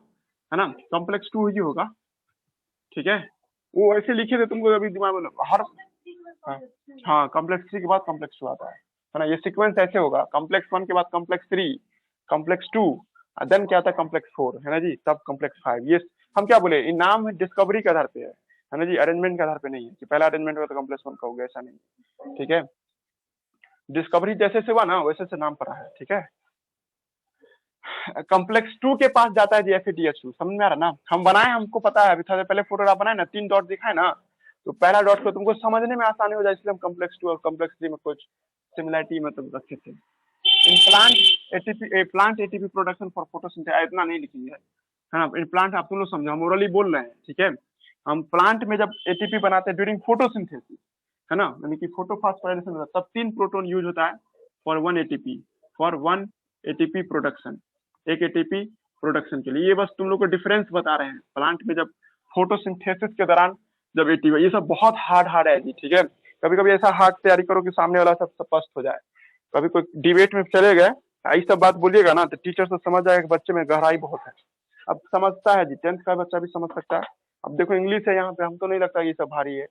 है ना, कॉम्प्लेक्स 2 ही होगा, ठीक है, वो ऐसे लिखे थे, तुमको अभी दिमाग में हर, हाँ कॉम्प्लेक्स 3 के बाद कॉम्प्लेक्स 2 आता है ना, ये सीक्वेंस ऐसे होगा, कॉम्प्लेक्स 1 के बाद कॉम्प्लेक्स 3, कॉम्प्लेक्स 2, देन क्या आता है कॉम्प्लेक्स 4, है ना जी, तब कॉम्प्लेक्स 5। ये हम क्या बोले, इन नाम डिस्कवरी के आधार पे है ना जी, अरेंजमेंट के आधार पे नहीं है कि पहला अरेंजमेंट हुआ तो कॉम्प्लेक्स 1 का हो गया, ऐसा नहीं, ठीक है। डिस्कवरी जैसे से हुआ ना वैसे से नाम पड़ा है, ठीक है। कॉम्प्लेक्स 2 के पास जाता है जी FADH2, समझ में आ रहा ना। हम बनाए, हमको पता है, अभी थोड़ा देर पहले फोटोग्राफ बनाए ना, 3 डॉट दिखाए ना, तो पहला डॉट को तुमको समझने में आसानी हो जाए, इसलिए हम कॉम्प्लेक्स 2 और कॉम्प्लेक्स 3 में कुछ सिमिलरिटी मतलब रखे थे। In plant ATP production for photosynthesis, इतना नहीं लिखेंगे, है ना। इन प्लांट आप तुम लोग समझो, हम ओरली बोल रहे हैं, ठीक है। हम प्लांट में जब एटीपी बनाते हैं ड्यूरिंग फोटोसिंथेसिस, है ना, यानी कि फोटोफॉस्फोराइलेशन होता है, तब 3 प्रोटॉन यूज होता है फॉर 1 एटीपी प्रोडक्शन, एक एटीपी प्रोडक्शन के लिए। ये बस तुम लोग को डिफरेंस बता रहे हैं, प्लांट में जब फोटोसिंथेसिस के दौरान जब एटीपी, ये सब बहुत हार्ड है जी, ठीक है। कभी कभी ऐसा हार्ड तैयारी करो कि सामने वाला सब स्पष्ट हो जाए। कभी कोई डिबेट में चले गए, ये सब बात बोलिएगा ना, तो टीचर से समझ जाएगा कि बच्चे में गहराई बहुत है। अब समझता है जी, 10th का बच्चा भी समझ सकता है। अब देखो इंग्लिश है यहाँ पे, हमको नहीं लगता ये सब भारी है,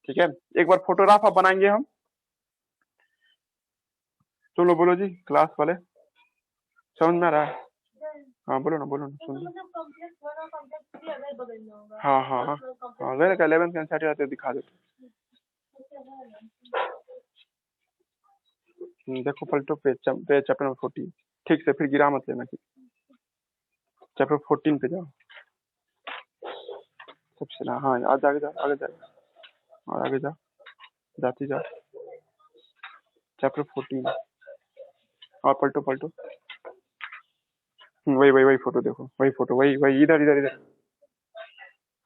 ठीक है। एक बार फोटोग्राफ अब बनाएंगे हम, चलो बोलो जी क्लास वाले, समझ में आ रहा है? हाँ बोलो ना सुन। हाँ हाँ हाँ हाँ, 11th का एनसीईआरटी आते दिखा देते। देखो पलटो पेज चैप्टर नंबर 14, ठीक से फिर गिरा मत लेना, चैप्टर 14 पे जाओ सबसे ना। हाँ आज आगे जा और आगे जा, जाती जा, चैप्टर 14 और पलटो वही फोटो देखो, वही फोटो, वही इधर।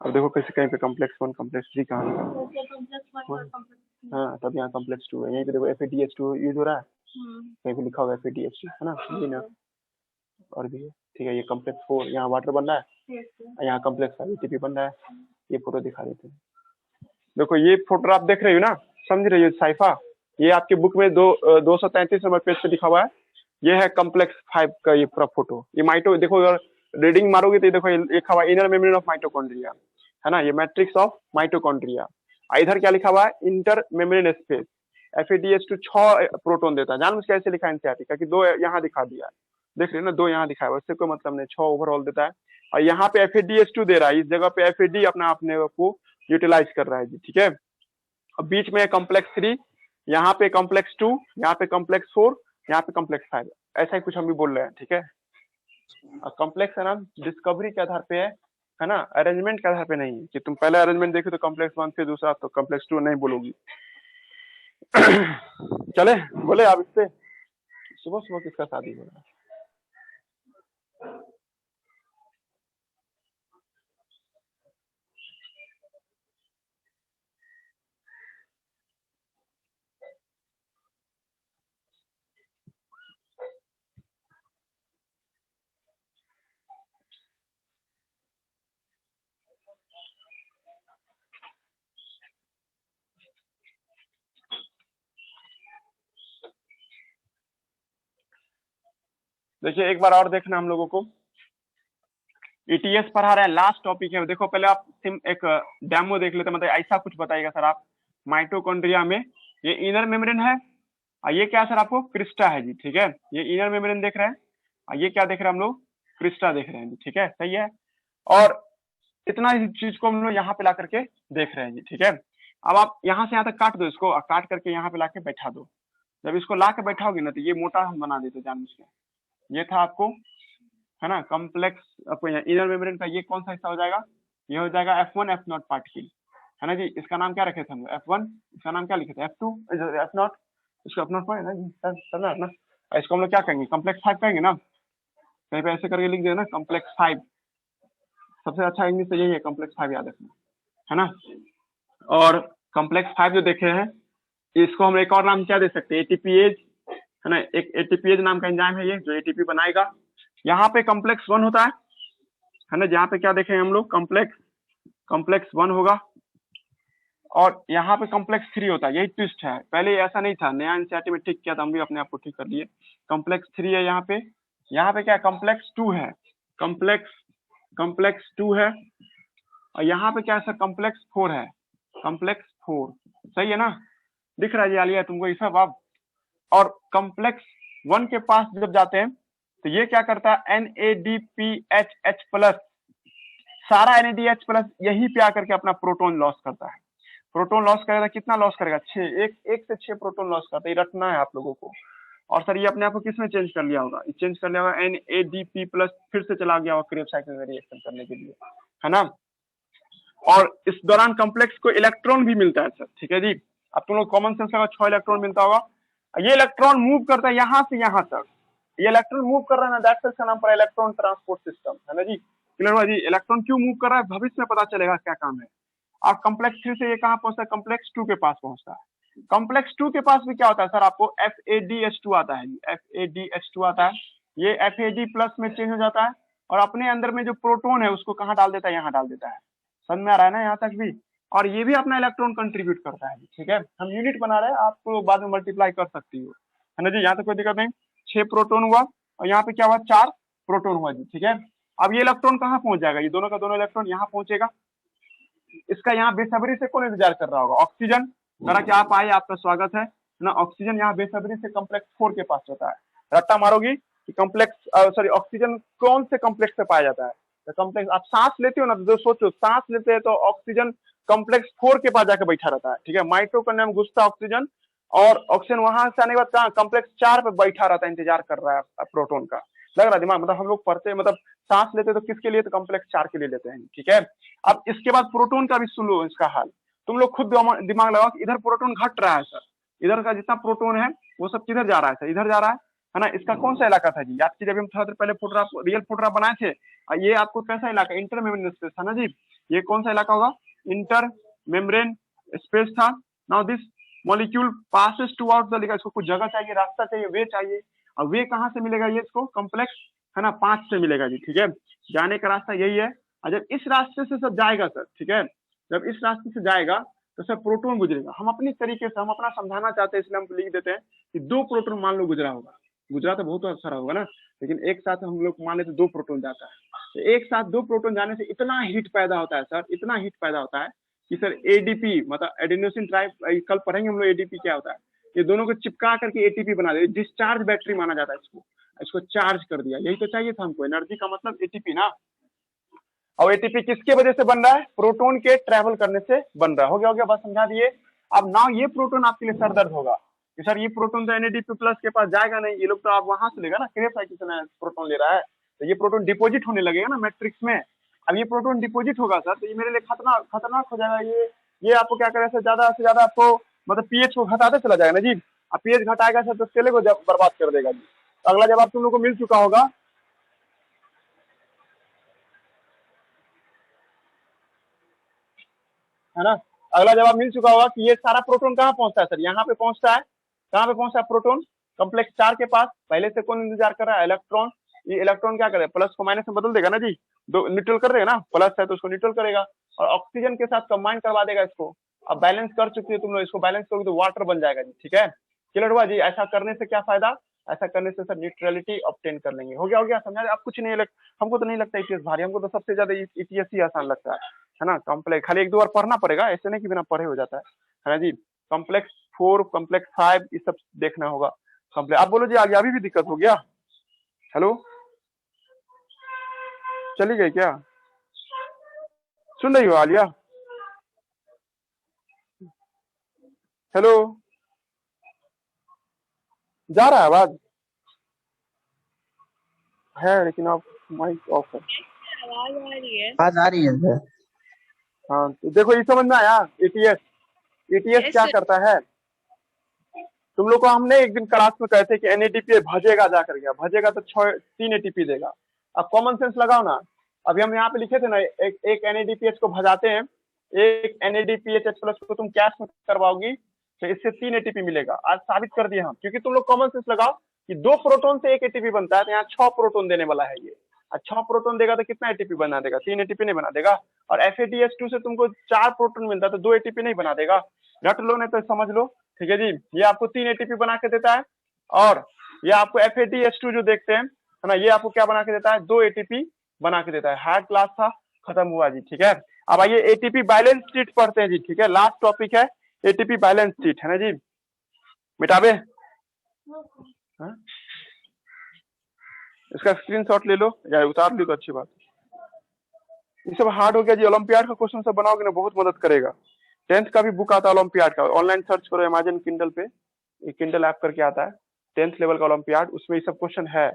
अब देखो कैसे कहीं पे कॉम्प्लेक्स 1 कॉम्प्लेक्स 3 कहाँ लिखा है। हाँ तब यहाँ कॉम्प्लेक्स 2 है, यहीं पे देखो FADH2 यूज हो रहा है, कहीं पे लिखा होगा FADH2, है ना, ये ना और भी है, ठीक है। ये कॉम्प्लेक्स 4 यहाँ वाटर बन रहा है, यहाँ कॉम्प्लेक्स ATP बन रहा है। ये फोटो दिखा देते हैं, देखो ये फोटो आप देख रहे हो ना, समझ रही हो साइफा, ये आपके बुक में 233 नंबर पेज पे लिखा हुआ है। ये है कॉम्प्लेक्स 5 का ये पूरा फोटो। ये माइटो देखो, अगर रीडिंग मारोगे तो देखो ये लिखा हुआ है इनर मेम्ब्रेन ऑफ माइटोकॉन्ड्रिया, है ना, ये मैट्रिक्स ऑफ माइटोकॉन्ड्रिया। इधर क्या लिखा हुआ है, inter membrane space. FADH2 6 proton देता है, जान मुझे कैसे लिखा है एनसीईआरटी का कि 2 यहाँ दिखा दिया, देख रहे हो ना, 2 यहाँ दिखा है, उससे कोई मतलब नहीं, 6 ओवरऑल देता है। और यहाँ पे FADH2 दे रहा है, इस जगह पे FAD अपने को यूटिलाइज कर रहा है जी, ठीक है। अब बीच में कॉम्प्लेक्स 3, यहाँ पे कॉम्प्लेक्स 2, यहाँ पे कॉम्प्लेक्स 4, यहाँ पे कॉम्प्लेक्स 5, ऐसा ही कुछ हम भी बोल रहे हैं, ठीक है। कॉम्प्लेक्स है ना डिस्कवरी के आधार पे है ना, अरेंजमेंट के आधार पे नहीं कि तुम पहले अरेंजमेंट देखो तो कॉम्प्लेक्स 1 फिर दूसरा तो कॉम्प्लेक्स 2 नहीं बोलोगी। चले बोले आप इससे, सुबह किसका शादी हो रहा है? देखिए एक बार और देखना हम लोगों को, ETS पढ़ा रहे हैं, लास्ट टॉपिक है। देखो पहले आप एक डेमो देख लेते, मतलब ऐसा कुछ बताइएगा सर आप, माइटोकॉन्ड्रिया में ये इनर मेम्ब्रेन है और ये क्या सर आपको क्रिस्टा है जी, ठीक है। ये इनर मेम्ब्रेन देख रहे हैं और ये क्या देख रहे हैं हम लोग, क्रिस्टा देख रहे हैं जी, ठीक है, सही है। और इतना चीज को हम लोग यहाँ पे ला करके देख रहे हैं जी, ठीक है। अब आप यहाँ से यहाँ तक काट दो इसको, और काट करके यहाँ पे लाके बैठा दो। जब इसको ला के बैठाओगे ना तो ये मोटा हम बना देते जानबूझ के। ये था आपको, है ना, कॉम्प्लेक्स आपको इनर मेम्ब्रेन का ये कौन सा हिस्सा हो जाएगा, ये हो जाएगा F1 F0 पार्टिकल, है ना जी। इसका नाम क्या रखे थे हम, F1, इसका नाम क्या लिखे थे F2 F0, इसको F0 है ना जी, समझना है ना। इसको हम लोग क्या कहेंगे, कॉम्प्लेक्स 5 कहेंगे ना, कहीं पे ऐसे करके लिख देना कॉम्प्लेक्स 5, सबसे अच्छा इंग्लिश तो यही है, कॉम्प्लेक्स 5 याद रखना, है ना। और कॉम्प्लेक्स 5 जो देखे हैं, इसको हम एक और नाम क्या दे सकते हैं, एटीपीएज, है ना, एक एटीपीएज नाम का एंजाइम है ये जो एटीपी बनाएगा। यहाँ पे कॉम्प्लेक्स 1 होता है ना, जहाँ पे क्या देखेंगे हम लोग, कॉम्प्लेक्स 1 होगा, और यहाँ पे कॉम्प्लेक्स 3 होता है। यही ट्विस्ट है, पहले ऐसा नहीं था, नया एनसीईआरटी में ठीक किया था, हम भी अपने आप को ठीक कर लिए। कॉम्प्लेक्स 3 है यहाँ पे क्या कॉम्प्लेक्स 2 है, कॉम्प्लेक्स 2 है, और यहाँ पे क्या है सर, कॉम्प्लेक्स 4 है, कॉम्प्लेक्स 4, सही है ना, दिख रहा है जी आलिया तुमको ये सब। अब और कॉम्प्लेक्स 1 के पास जब जाते हैं तो ये क्या करता है, NADPH+, सारा NADH+ यही पे आकर के अपना प्रोटॉन लॉस करता है। प्रोटॉन लॉस करेगा, कितना लॉस करेगा, 6, एक से 6 प्रोटॉन लॉस करता है, ये रटना है आप लोगों को। और सर ये अपने आप को किसमें चेंज कर लिया होगा, चेंज कर लिया होगा NADP प्लस, फिर से चला गया होगा क्रेब साइकिल में रिएक्शन करने के लिए, है ना। और इस दौरान कॉम्प्लेक्स को इलेक्ट्रॉन भी मिलता है सर, ठीक है जी। अब तुम लोग कॉमन सेंस लगा 6 इलेक्ट्रॉन मिलता होगा। ये इलेक्ट्रॉन मूव करता है यहाँ से यहाँ तक, ये इलेक्ट्रॉन मूव कर रहा है ना, दैट्स इसका नाम पर इलेक्ट्रॉन ट्रांसपोर्ट सिस्टम, है ना जी। क्लियर हुआ जी। इलेक्ट्रॉन क्यों मूव कर रहा है भविष्य में पता चलेगा क्या काम है। और कॉम्प्लेक्स 3 से ये कहाँ पहुंचता है, कॉम्प्लेक्स 2 के पास पहुंचता है। कॉम्प्लेक्स 2 के पास भी क्या होता है सर, आपको FADH2 आता है, FADH2 आता है, ये FAD प्लस में चेंज हो जाता है और अपने अंदर में जो प्रोटोन है उसको कहाँ डाल देता है, यहाँ डाल देता है। समझ में आ रहा है ना यहाँ तक भी। और ये भी अपना इलेक्ट्रॉन कंट्रीब्यूट करता है, ठीक है। हम यूनिट बना रहे हैं, आपको बाद में मल्टीप्लाई कर सकती हो, है ना जी। यहाँ तक कोई दिक्कत नहीं। 6 प्रोटोन हुआ और यहाँ पे क्या हुआ, 4 प्रोटोन हुआ जी, ठीक है। अब ये इलेक्ट्रॉन कहाँ पहुंच जाएगा, ये दोनों का दोनों इलेक्ट्रॉन यहाँ पहुंचेगा। इसका यहाँ बेसब्री से कौन इंतजार कर रहा होगा, ऑक्सीजन। जरा कि आप आए, आपका स्वागत है ना। ऑक्सीजन यहाँ बेसब्री से कॉम्प्लेक्स 4 के पास होता है। रट्टा मारोगी कि कॉम्प्लेक्स सॉरी ऑक्सीजन कौन से कॉम्प्लेक्स से पाया जाता है, तो कॉम्प्लेक्स आप सांस लेते हो ना, तो सोचो सांस लेते हैं तो ऑक्सीजन कॉम्प्लेक्स 4 के पास जाकर बैठा रहता है, ठीक है। माइटोकॉन्ड्रिया में घुसता ऑक्सीजन और ऑक्सीजन वहां से आने के बाद कहाँ, कॉम्प्लेक्स 4 पे बैठा रहता है, इंतजार कर रहा है प्रोटोन का। लग रहा है दिमाग, मतलब हम लोग पढ़ते मतलब सांस लेते तो किसके लिए, तो कॉम्प्लेक्स 4 के लिए लेते हैं, ठीक है। अब इसके बाद प्रोटोन का भी सुन लो इसका हाल, तुम लोग खुद दिमाग लगाओ कि इधर प्रोटोन घट रहा है सर, इधर का जितना प्रोटोन है वो सब किधर जा रहा है सर, इधर जा रहा है ना। इसका कौन सा इलाका था जी, याद कीजिए, अभी हम थोड़ा देर पहले फोटोग्राफ रियल फोटोग्राफ बनाए थे। ये आपको कैसा इलाका, इंटर मेम्ब्रेन स्पेस था ना जी। ये कौन सा इलाका होगा, इंटर मेम्ब्रेन स्पेस था। Now this molecule passes towards the ligand, इसको कुछ जगह चाहिए, रास्ता चाहिए, वे चाहिए। अब वे कहाँ से मिलेगा, ये इसको कॉम्प्लेक्स है ना 5 से मिलेगा जी, ठीक है। जाने का रास्ता यही है। और जब इस रास्ते से सब जाएगा सर, ठीक है, जब इस रास्ते से जाएगा तो सर प्रोटोन गुजरेगा। हम अपनी तरीके से हम अपना समझाना चाहते हैं, इसलिए हम लिख देते हैं कि 2 प्रोटोन मान लो गुजरा होगा, गुजरा तो बहुत सारा होगा ना, लेकिन एक साथ हम लोग मान लेते 2 प्रोटोन जाता है। तो एक साथ 2 प्रोटोन जाने से इतना हीट पैदा होता है सर, इतना हीट पैदा होता है कि सर ADP मतलब एडेनोसिन ट्राइ, कल पढ़ेंगे हम लोग ADP क्या होता है। ये दोनों को चिपका करके ATP बना दे, डिस्चार्ज बैटरी माना जाता है इसको। इसको चार्ज कर दिया, यही तो चाहिए था हमको, एनर्जी का मतलब ATP ना। और ATP किसके वजह से बन रहा है, प्रोटोन के ट्रेवल करने से बन रहा है। हो गया, बस समझा दिए। अब नाउ ये प्रोटोन आपके लिए सर दर्द होगा कि सर ये प्रोटोन तो NADP प्लस के पास जाएगा नहीं, ये लोग तो आप वहां से लेगा ना, क्रेब साइकिल से प्रोटोन ले रहा है, तो ये प्रोटोन डिपोजिट होने लगेगा ना मैट्रिक्स में। अब ये प्रोटोन डिपोजिट होगा सर, तो ये मेरे लिए खतरनाक हो जाएगा। ये आपको क्या करेगा सर, ज्यादा से ज्यादा आपको मतलब pH को घटाते चला जाएगा ना जी। अब pH घटाएगा सर तो सेल को बर्बाद कर देगा जी। तो अगला जवाब तुम लोग को मिल चुका होगा, है ना। अगला जवाब मिल चुका होगा कि ये सारा प्रोटोन कहाँ पहुंचता है सर, यहाँ पे पहुंचता है। कहाँ पे पहुंचता है प्रोटोन, कॉम्प्लेक्स 4 के पास। पहले से कौन इंतजार कर रहा है, इलेक्ट्रॉन। ये इलेक्ट्रॉन क्या करेगा, प्लस को माइनस में बदल देगा ना जी, दो न्यूट्रल कर देगा ना, प्लस है तो उसको न्यूट्रल करेगा और ऑक्सीजन के साथ कंबाइन करवा देगा इसको। अब बैलेंस कर चुकी है तुम लोग, इसको बैलेंस करोगे तो वाटर बन जाएगा जी, ठीक है। क्लियर हुआ जी। ऐसा करने से क्या फायदा, ऐसा करने से सर न्यूट्रलिटी ऑब्टेन कर लेंगे। हो गया समझा। अब कुछ नहीं हमको तो नहीं लगता ETS भारी, हमको तो सबसे ज्यादा ETS ही आसान लगता है ना। कॉम्प्लेक्स खाली 1-2 बार पढ़ना पड़ेगा, ऐसे नहीं कि बिना पढ़े हो जाता है ना जी। कॉम्प्लेक्स 4, कॉम्प्लेक्स 5 ये सब देखना होगा। कॉम्प्लेक्स आप बोलो जी, आगे अभी भी दिक्कत हो गया, हेलो चली गई क्या, सुन रही हो आलिया, हेलो जा रहा है आवाज है, लेकिन आप माइक ऑफ कर। आवाज आ रही है, आवाज आ रही है सर। हाँ तो देखो ये समझ में आया। ETS क्या करता है, तुम लोग को हमने एक दिन क्लास में कहते कि NADP भजेगा, जाकर गया भजेगा तो 3 ATP देगा। अब कॉमन सेंस लगाओ ना, अभी हम यहाँ पे लिखे थे ना, एक NADPH को भजाते हैं, एक NADPH प्लस को तुम कैश में करवाओगी तो इससे 3 ATP मिलेगा। आज साबित कर दिए हम, क्योंकि तुम लोग कॉमन सेंस लगाओ कि 2 प्रोटोन से 1 ATP बनता है, तो यहाँ 6 प्रोटोन देने वाला है ये। 6 प्रोटोन देगा तो कितना ATP बना देगा, 3 ATP नहीं बना देगा। और FADH2 से तुमको 4 प्रोटोन मिलता है तो 2 ATP नहीं बना देगा। रट लो नहीं तो समझ लो, ठीक है जी। ये आपको 3 ATP बना के देता है और ये आपको FADH2 जो देखते हैं है ना, ये आपको क्या बना के देता है, 2 ATP बना के देता है। हार्ड क्लास था, खत्म हुआ जी, ठीक है। अब आइए ATP बैलेंस स्टेट पढ़ते हैं जी, ठीक है। लास्ट टॉपिक है ATP बैलेंस स्टेट, है ना जी। मिटाबे हाँ? इसका स्क्रीनशॉट ले लो या उतार लो तो अच्छी बात। ये सब हार्ड हो गया जी, ओलंपियाड का क्वेश्चन सब बनाओगे ना, बहुत मदद करेगा। 10th का भी बुक आता है ओलंपियाड का, ऑनलाइन सर्च करो अमेजन किंडल पे, ये किंडल ऐप करके आता है, 10th लेवल का ओलंपियाड, उसमें ये सब क्वेश्चन है,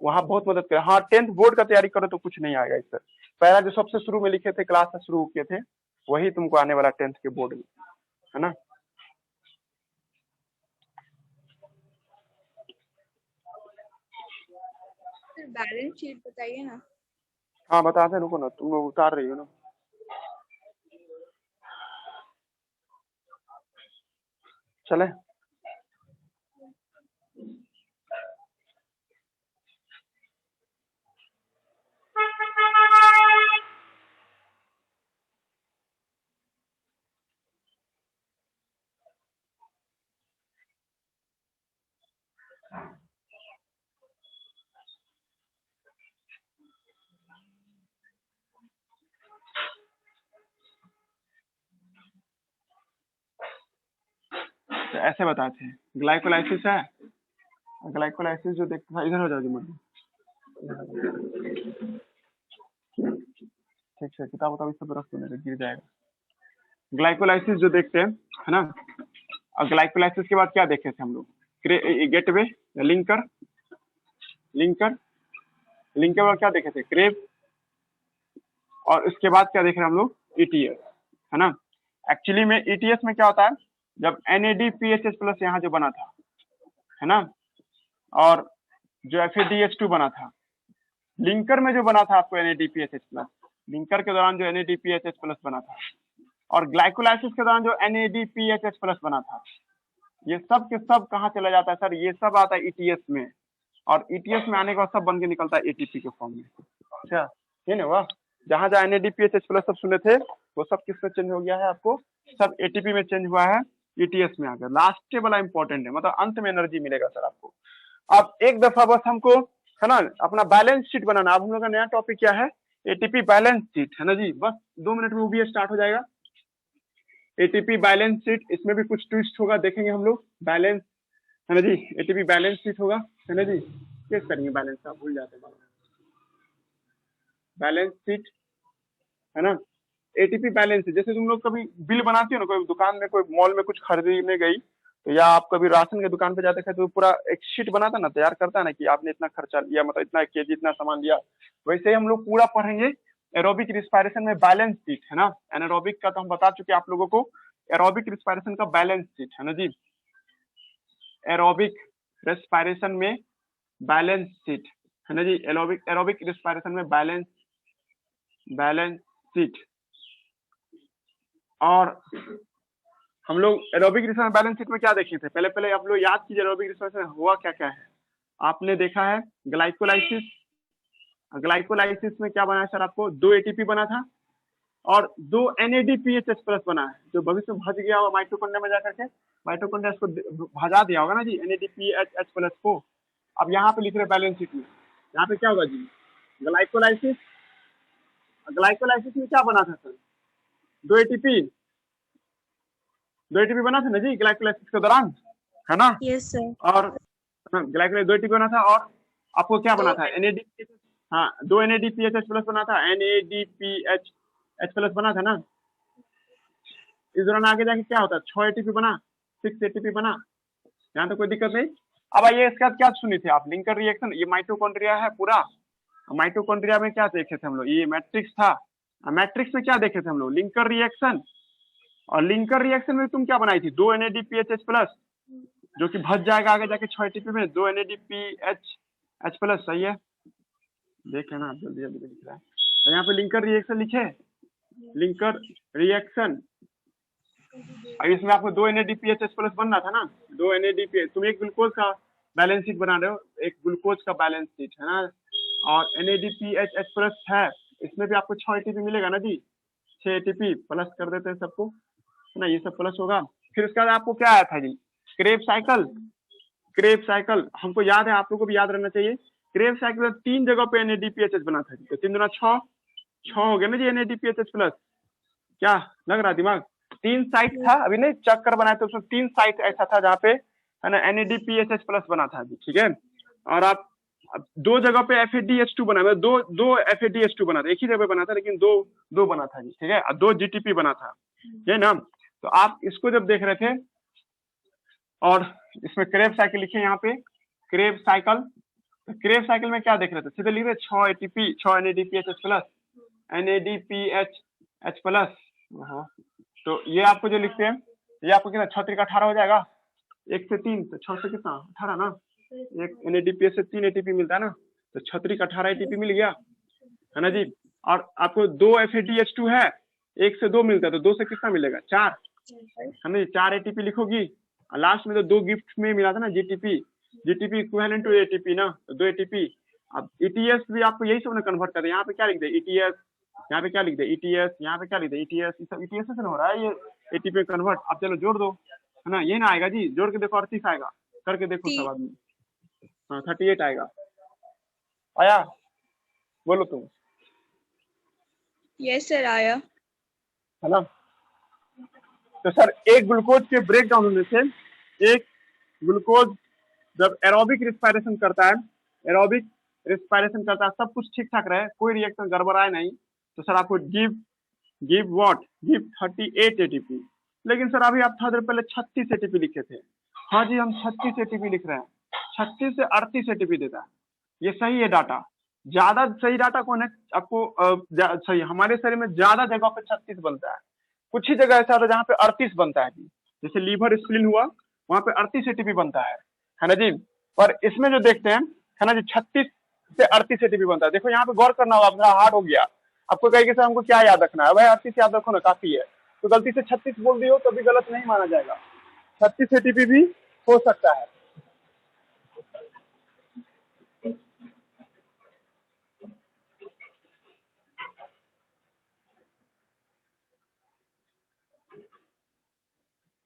वहाँ बहुत मदद करे। हाँ 10th बोर्ड का तैयारी करो तो कुछ नहीं आएगा इससे, पहला जो सबसे शुरू में लिखे थे, क्लास से शुरू किए थे, वही तुमको आने वाला 10th के बोर्ड में, है ना। बैलेंस शीट बताइए ना। हाँ बताते, रुको ना, तुम लोग उतार रही हो ना। चले तो ऐसे बताते हैं, ग्लाइकोलाइसिस है, ग्लाइकोलाइसिस जो देखता है, इधर हो जाओ जी मत, ठीक है, किताब उताब सब रख दो, गिर जाएगा। ग्लाइकोलाइसिस जो देखते हैं, है ना, और ग्लाइकोलाइसिस के बाद क्या देखे थे हम लोग, गेटवे, लिंकर, लिंकर, लिंकर और क्या देखे थे, क्रेब, और उसके बाद क्या देख रहे हैं हम लोग, ईटीएस, है ना। एक्चुअली में ईटीएस में क्या होता है, जब NADPHH प्लस यहाँ जो बना था, है ना, और जो FADH2 बना था, लिंकर में जो बना था आपको NADPHH प्लस, लिंकर के दौरान जो NADPHH प्लस बना था, और ग्लाइकोलाइसिस के दौरान जो NADPHH प्लस बना था, ये सब के सब कहाँ चला जाता है सर, ये सब आता है ईटीएस में, और ईटीएस में आने के बाद सब बन के निकलता है एटीपी के फॉर्म में। अच्छा है ना, वाह, जहाँ जहाँ NADPHH प्लस सब सुने थे वो सब किस में चेंज हो गया है, आपको सब एटीपी में चेंज हुआ है, ईटीएस में आकर। लास्ट वाला इंपॉर्टेंट है, मतलब अंत में एनर्जी मिलेगा सर आपको। अब एक दफा बस हमको, है ना, अपना बैलेंस शीट बनाना। अब हम लोग का नया टॉपिक क्या है, एटीपी बैलेंस शीट, है ना जी, बस 2 मिनट में वो भी स्टार्ट हो जाएगा। एटीपी बैलेंस शीट, इसमें भी कुछ ट्विस्ट होगा, देखेंगे हम लोग, बैलेंस, है ना जी, एटीपी बैलेंस शीट होगा, है ना जी, किस करेंगे बैलेंस, आप भूल जाते हैं बैलेंस शीट, है ना। एटीपी बैलेंस, जैसे तुम लोग कभी बिल बनाती हो ना, कोई दुकान में, कोई मॉल में कुछ खरीदने गई, तो या आप कभी राशन के दुकान पे जाते थे तो पूरा एक शीट बनाता ना, तैयार करता है ना, कि आपने इतना खर्चा लिया, मतलब इतना केजी, इतना सामान लिया। वैसे ही हम लोग पूरा पढ़ेंगे एरोबिक रिस्पायरेशन में बैलेंस शीट, है ना। एनारोबिक का तो हम बता चुके आप लोगों को, एरोबिक रिस्पायरेशन का बैलेंस शीट, है ना जी, एरोबिक रेस्पायरेशन में बैलेंस शीट, है ना जी, एरोबिक रेस्पायरेशन में बैलेंस शीट। और हम लोग एरोबिक रिस्पायरेशन बैलेंस शीट में क्या देखे थे, पहले आप लोग याद कीजिए, एरोबिक रिस्पायरेशन हुआ क्या क्या है। आपने देखा है ग्लाइकोलाइसिस, ग्लाइकोलाइसिस में क्या बना है सर, आपको 2 एटीपी बना था और 2 NADPHH प्लस बना है, जो भविष्य में भज गया होगा माइटोकॉन्ड्रिया में जाकर के, माइटोकॉन्ड्रिया इसको भजा दिया होगा ना जी, NADPHH प्लस को। अब यहाँ पे लिख रहे बैलेंस शीट में, यहाँ पे क्या होगा जी, ग्लाइकोलाइसिस, ग्लाइकोलाइसिस में क्या बना था सर, 2 एटीपी बना था ना जी ग्लाइकोलाइसिस के दौरान, है ना। Yes sir. और ग्लाइकोलाइसिस 2 एटीपी बना था, और आपको क्या बना था, NADPHH, हाँ 2 NADPHH प्लस बना था, NADPHH प्लस बना था ना। इस दौरान आगे जाके क्या होता है, 6 एटीपी बना, 6 एटीपी बना, यहाँ तो कोई दिक्कत नहीं। अब आइए इसके बाद क्या सुनी थी आप, लिंकर रिएक्शन, ये माइटोकॉन्ड्रिया है पूरा। माइटोकॉन्ड्रिया में क्या देखे थे हम लोग, ये मैट्रिक्स था, मैट्रिक्स में क्या देखे थे हम लोग, लिंकर रिएक्शन। और लिंकर रिएक्शन में तुम क्या बनाई थी, 2 NADPHH प्लस, जो कि भज जाएगा आगे जाके 6 एटीपी में, 2 NADPHH प्लस, सही है, देखे ना जल्दी जल्दी लिख रहा है। तो यहाँ पे लिंकर रिएक्शन लिखे, लिंकर रिएक्शन, और इसमें आपको 2 NADPHH प्लस बनना था ना, 2 NADPH, तुम एक ग्लूकोज का बैलेंस शीट बना रहे हो, एक ग्लूकोज का बैलेंस शीट, है ना, और NADPHH प्लस है, इसमें भी आपको 6 एटीपी मिलेगा ना जी, 6 एटीपी प्लस कर देते हैं सबको, है ना, ये सब प्लस होगा। फिर उसके बाद आपको क्या आया था जी, क्रेब साइकिल, क्रेब साइकिल हमको याद है, आप लोगों को भी याद रहना चाहिए। क्रेब साइकिल में 3 जगह पे NADPHH बना था, तो 3 दूना 6 हो गया ना जी NADPHH प्लस, क्या लग रहा दिमाग, 3 साइट था, अभी नहीं चेक कर बनाए तो उसमें 3 साइट ऐसा था जहाँ पे, है ना, NADPHH प्लस बना था जी, ठीक है। और आप 2 जगह पे FADH2 बना, मतलब 2 FADH2 बना था, एक ही जगह बना था लेकिन 2 बना था जी, ठीक है, और 2 GTP बना था, ये ना। तो आप इसको जब देख रहे थे, और इसमें क्रेब साइकिल लिखे यहाँ पे, क्रेब साइकिल। तो क्रेब साइकिल में क्या देख रहे थे, सीधे लिख रहे 6 ATP, 6 NADPH plus, NADPH plus. तो ये आपको जो लिखते हैं, ये आपको कितना 6 3 18 हो जाएगा, 1 से 3 तो 6 से कितना 18 ना, एक NADPH से 3 ATP मिलता है ना, तो 6 3 18 ATP मिल गया, है ना जी। और आपको 2 FADH2 है, 1 से 2 मिलता है, तो 2 से कितना मिलेगा 4, है ना, 4 ATP लिखोगी। और लास्ट में तो 2 गिफ्ट में मिला था ना GTP इक्विवेलेंट टू ATP ना, तो 2 ATP। अब ETS भी आपको यही सब ना कन्वर्ट कर रहे हैं, यहाँ पे क्या लिख दे ETS, यहाँ पे क्या लिख दे ETS, यहाँ पे क्या लिख दे ETS, ये सब ETS से हो रहा है ये ATP कन्वर्ट। आप चलो जोड़ दो, है ना, ये ना आएगा जी, जोड़ के देखो 38 आएगा, करके देखो सब आदमी। हाँ 38 आएगा, आया, बोलो तुम। यस सर आया। है ना। तो सर एक ग्लूकोज के ब्रेक डाउन होने से, एक ग्लूकोज जब एरोबिक रिस्पायरेशन करता है, एरोबिक रिस्पायरेशन करता है, सब कुछ ठीक ठाक रहे, कोई रिएक्शन गड़बड़ाए नहीं, तो सर आपको गिव व्हाट, गिव 38 ATP। लेकिन सर अभी आप थोड़ी देर पहले 36 ATP लिखे थे। हाँ जी हम 36 ATP लिख रहे हैं, 36 से 38 ATP देता है, ये सही है डाटा। ज्यादा सही डाटा कौन है आपको, सही हमारे शरीर में ज्यादा जगह पे 36 बनता है, कुछ ही जगह ऐसा होता है जहाँ पे 38 बनता है जी, जैसे लीवर स्प्लीन हुआ वहाँ पे 38 ATP बनता है ना जी। पर इसमें जो देखते हैं, है ना जी, 36 से 38 ATP बनता है। देखो यहाँ पे गौर करना होगा, अपना हार्ड हो गया, आपको कहेगी सर हमको क्या याद रखना है, भाई 38 याद रखो ना काफी है, तो गलती से 36 बोल दी हो तो भी गलत नहीं माना जाएगा, 36 ATP भी हो सकता है।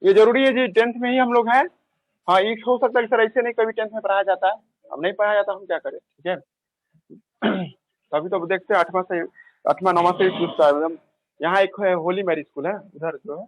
ये जरूरी है जी, 10th में ही हम लोग हैं। हाँ ये हो सकता है सर ऐसे नहीं कभी 10th में पढ़ाया जाता है, अब नहीं पढ़ाया जाता हम क्या करें, ठीक है। अभी तो देखते हैं 8वां 9वां से ही पूछता है, मतलब यहाँ एक है होली मैरी स्कूल है उधर जो है,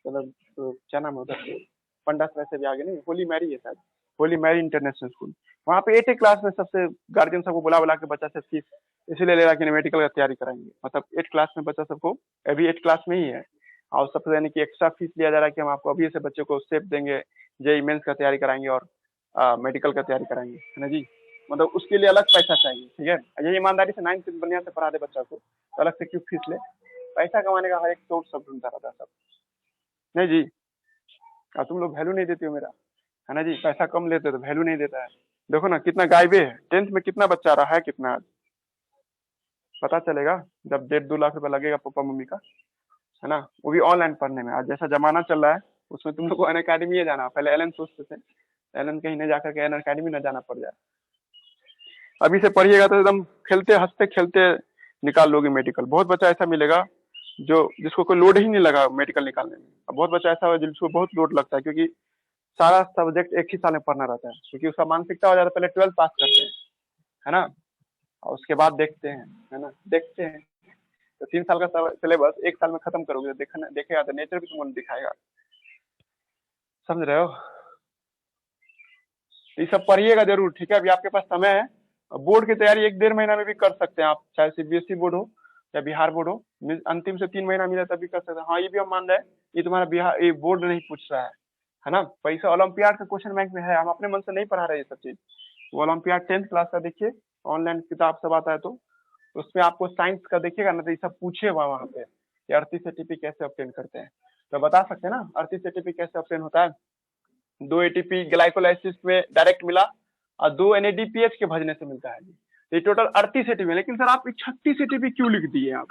मतलब तो क्या नाम है उधर, पंडा से भी आगे नहीं, होली मैरी है शायद, होली मैरी इंटरनेशनल स्कूल। वहाँ पे 8th क्लास में सबसे गार्जियन सबको बुला के बच्चा से फीस इसीलिए ले रहा कि मेडिकल का तैयारी कराएंगे, मतलब 8th क्लास में बच्चा सबको अभी 8th क्लास में ही है, और सबसे यानी कि एक्स्ट्रा फीस लिया जा रहा है कि हम आपको अभी से बच्चे को सेफ देंगे, जेईई मेंस का तैयारी कराएंगे और मेडिकल का तैयारी कराएंगे, है ना जी। मतलब उसके लिए अलग पैसा चाहिए, ठीक है। यही ईमानदारी से 9th से बढ़िया से पढ़ा दे बच्चा को, तो अलग से क्यों फीस ले, पैसा कमाने का हर एक सोर्स सब ढूंढता रहता है सब, नहीं जी। और तुम लोग वैल्यू नहीं देते हो मेरा, है ना जी, पैसा कम लेते हो तो वैल्यू नहीं देता है। देखो ना कितना गायबे है, 10th में कितना बच्चा आ रहा है, कितना पता चलेगा जब 1.5-2 लाख रुपया लगेगा पापा मम्मी का, है ना, वो भी ऑनलाइन पढ़ने में। आज जैसा जमाना चल रहा है उसमें तुम लोग को अनअकैडमी ही जाना, पहले एलन सोचते थे, एलन कहीं नहीं जाकर के अनअकैडमी न जाना पड़ जाए। अभी से पढ़िएगा तो एकदम खेलते हंसते खेलते निकाल लोगे मेडिकल। बहुत बच्चा ऐसा मिलेगा जो जिसको कोई लोड ही नहीं लगा मेडिकल निकालने में, और बहुत बच्चा ऐसा है जिसको बहुत लोड लगता है, क्योंकि सारा सब्जेक्ट एक ही साल में पढ़ना रहता है, क्योंकि उसका मानसिकता हो जाता है पहले 12 पास करते हैं, है ना, और उसके बाद देखते हैं, है ना, देखते हैं। तो 3 साल का सिलेबस 1 साल में खत्म करोगे, देखेगा तो नेचर भी तुमको दिखाएगा, समझ रहे हो। ये सब पढ़िएगा जरूर, ठीक है। अभी आपके पास समय है, बोर्ड की तैयारी 1-1.5 महीना में भी कर सकते हैं आप, चाहे CBSE बोर्ड हो या बिहार बोर्ड हो, अंतिम से 3 महीना मिला तब भी कर सकते हैं। हाँ ये भी हम मान रहे हैं, ये तुम्हारा बिहार ये बोर्ड नहीं पूछ रहा है ना, पैसा ओलंपियाड का क्वेश्चन बैंक में है, हम अपने मन से नहीं पढ़ा रहे ये सब चीज। वो ओलंपियाड 10th क्लास का देखिए, ऑनलाइन किताब सब आता है, तो उसमें आपको साइंस का देखिएगा ना, तो ये सब पूछे वहाँ पे कि 38 ATP कैसे ऑब्टेन करते हैं, तो बता सकते हैं ना 38 ATP कैसे ऑब्टेन होता है। 2 ATP ग्लाइकोलाइसिस में डायरेक्ट मिला और 2 NADPH के भजने से मिलता है जी, तो ये टोटल 38 ATP। लेकिन सर आप 36 ATP क्यों लिख दिए आप,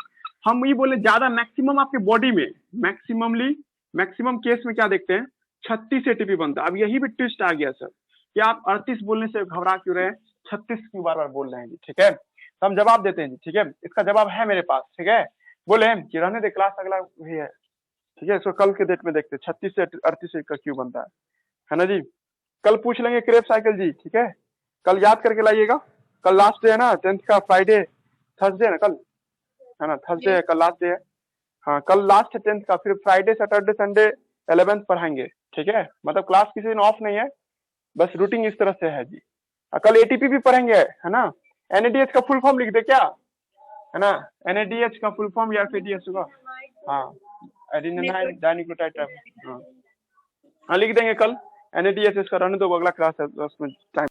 हम ये बोले ज्यादा मैक्सिमम आपके बॉडी में मैक्सिमम केस में क्या देखते हैं 36 ATP बनता है। अब यही भी ट्विस्ट आ गया सर कि आप 38 बोलने से घबरा क्यों रहे हैं, 36 क्यों बार बार बोल रहे हैं जी, ठीक है। तो हम जवाब देते हैं जी, ठीक है, इसका जवाब है मेरे पास, ठीक है। बोले कि रहने दे, क्लास अगला भी है, ठीक है, इसको कल के डेट में देखते हैं 36 से 38 का क्यों बनता है ना जी। कल पूछ लेंगे क्रेब साइकिल जी, ठीक है, कल याद करके लाइएगा, कल लास्ट डे है ना 10th का, फ्राइडे थर्सडे ना कल, है ना, थर्सडे है कल, लास्ट डे है। हाँ कल लास्ट है 10th का, फिर फ्राइडे सैटरडे संडे 11th पढ़ाएंगे, ठीक है। मतलब क्लास किसी दिन ऑफ नहीं है, बस रूटीन इस तरह से है जी। कल ATP भी पढ़ेंगे, है ना। NADH का फुल फॉर्म लिख दे क्या, है ना, NADH का फुल फॉर्म या FADH होगा, हाँ एडिनोसाइन डाइन्यूक्लियोटाइड, हाँ लिख देंगे कल NADH का रहने दो, अगला क्लास है, उसमें टाइम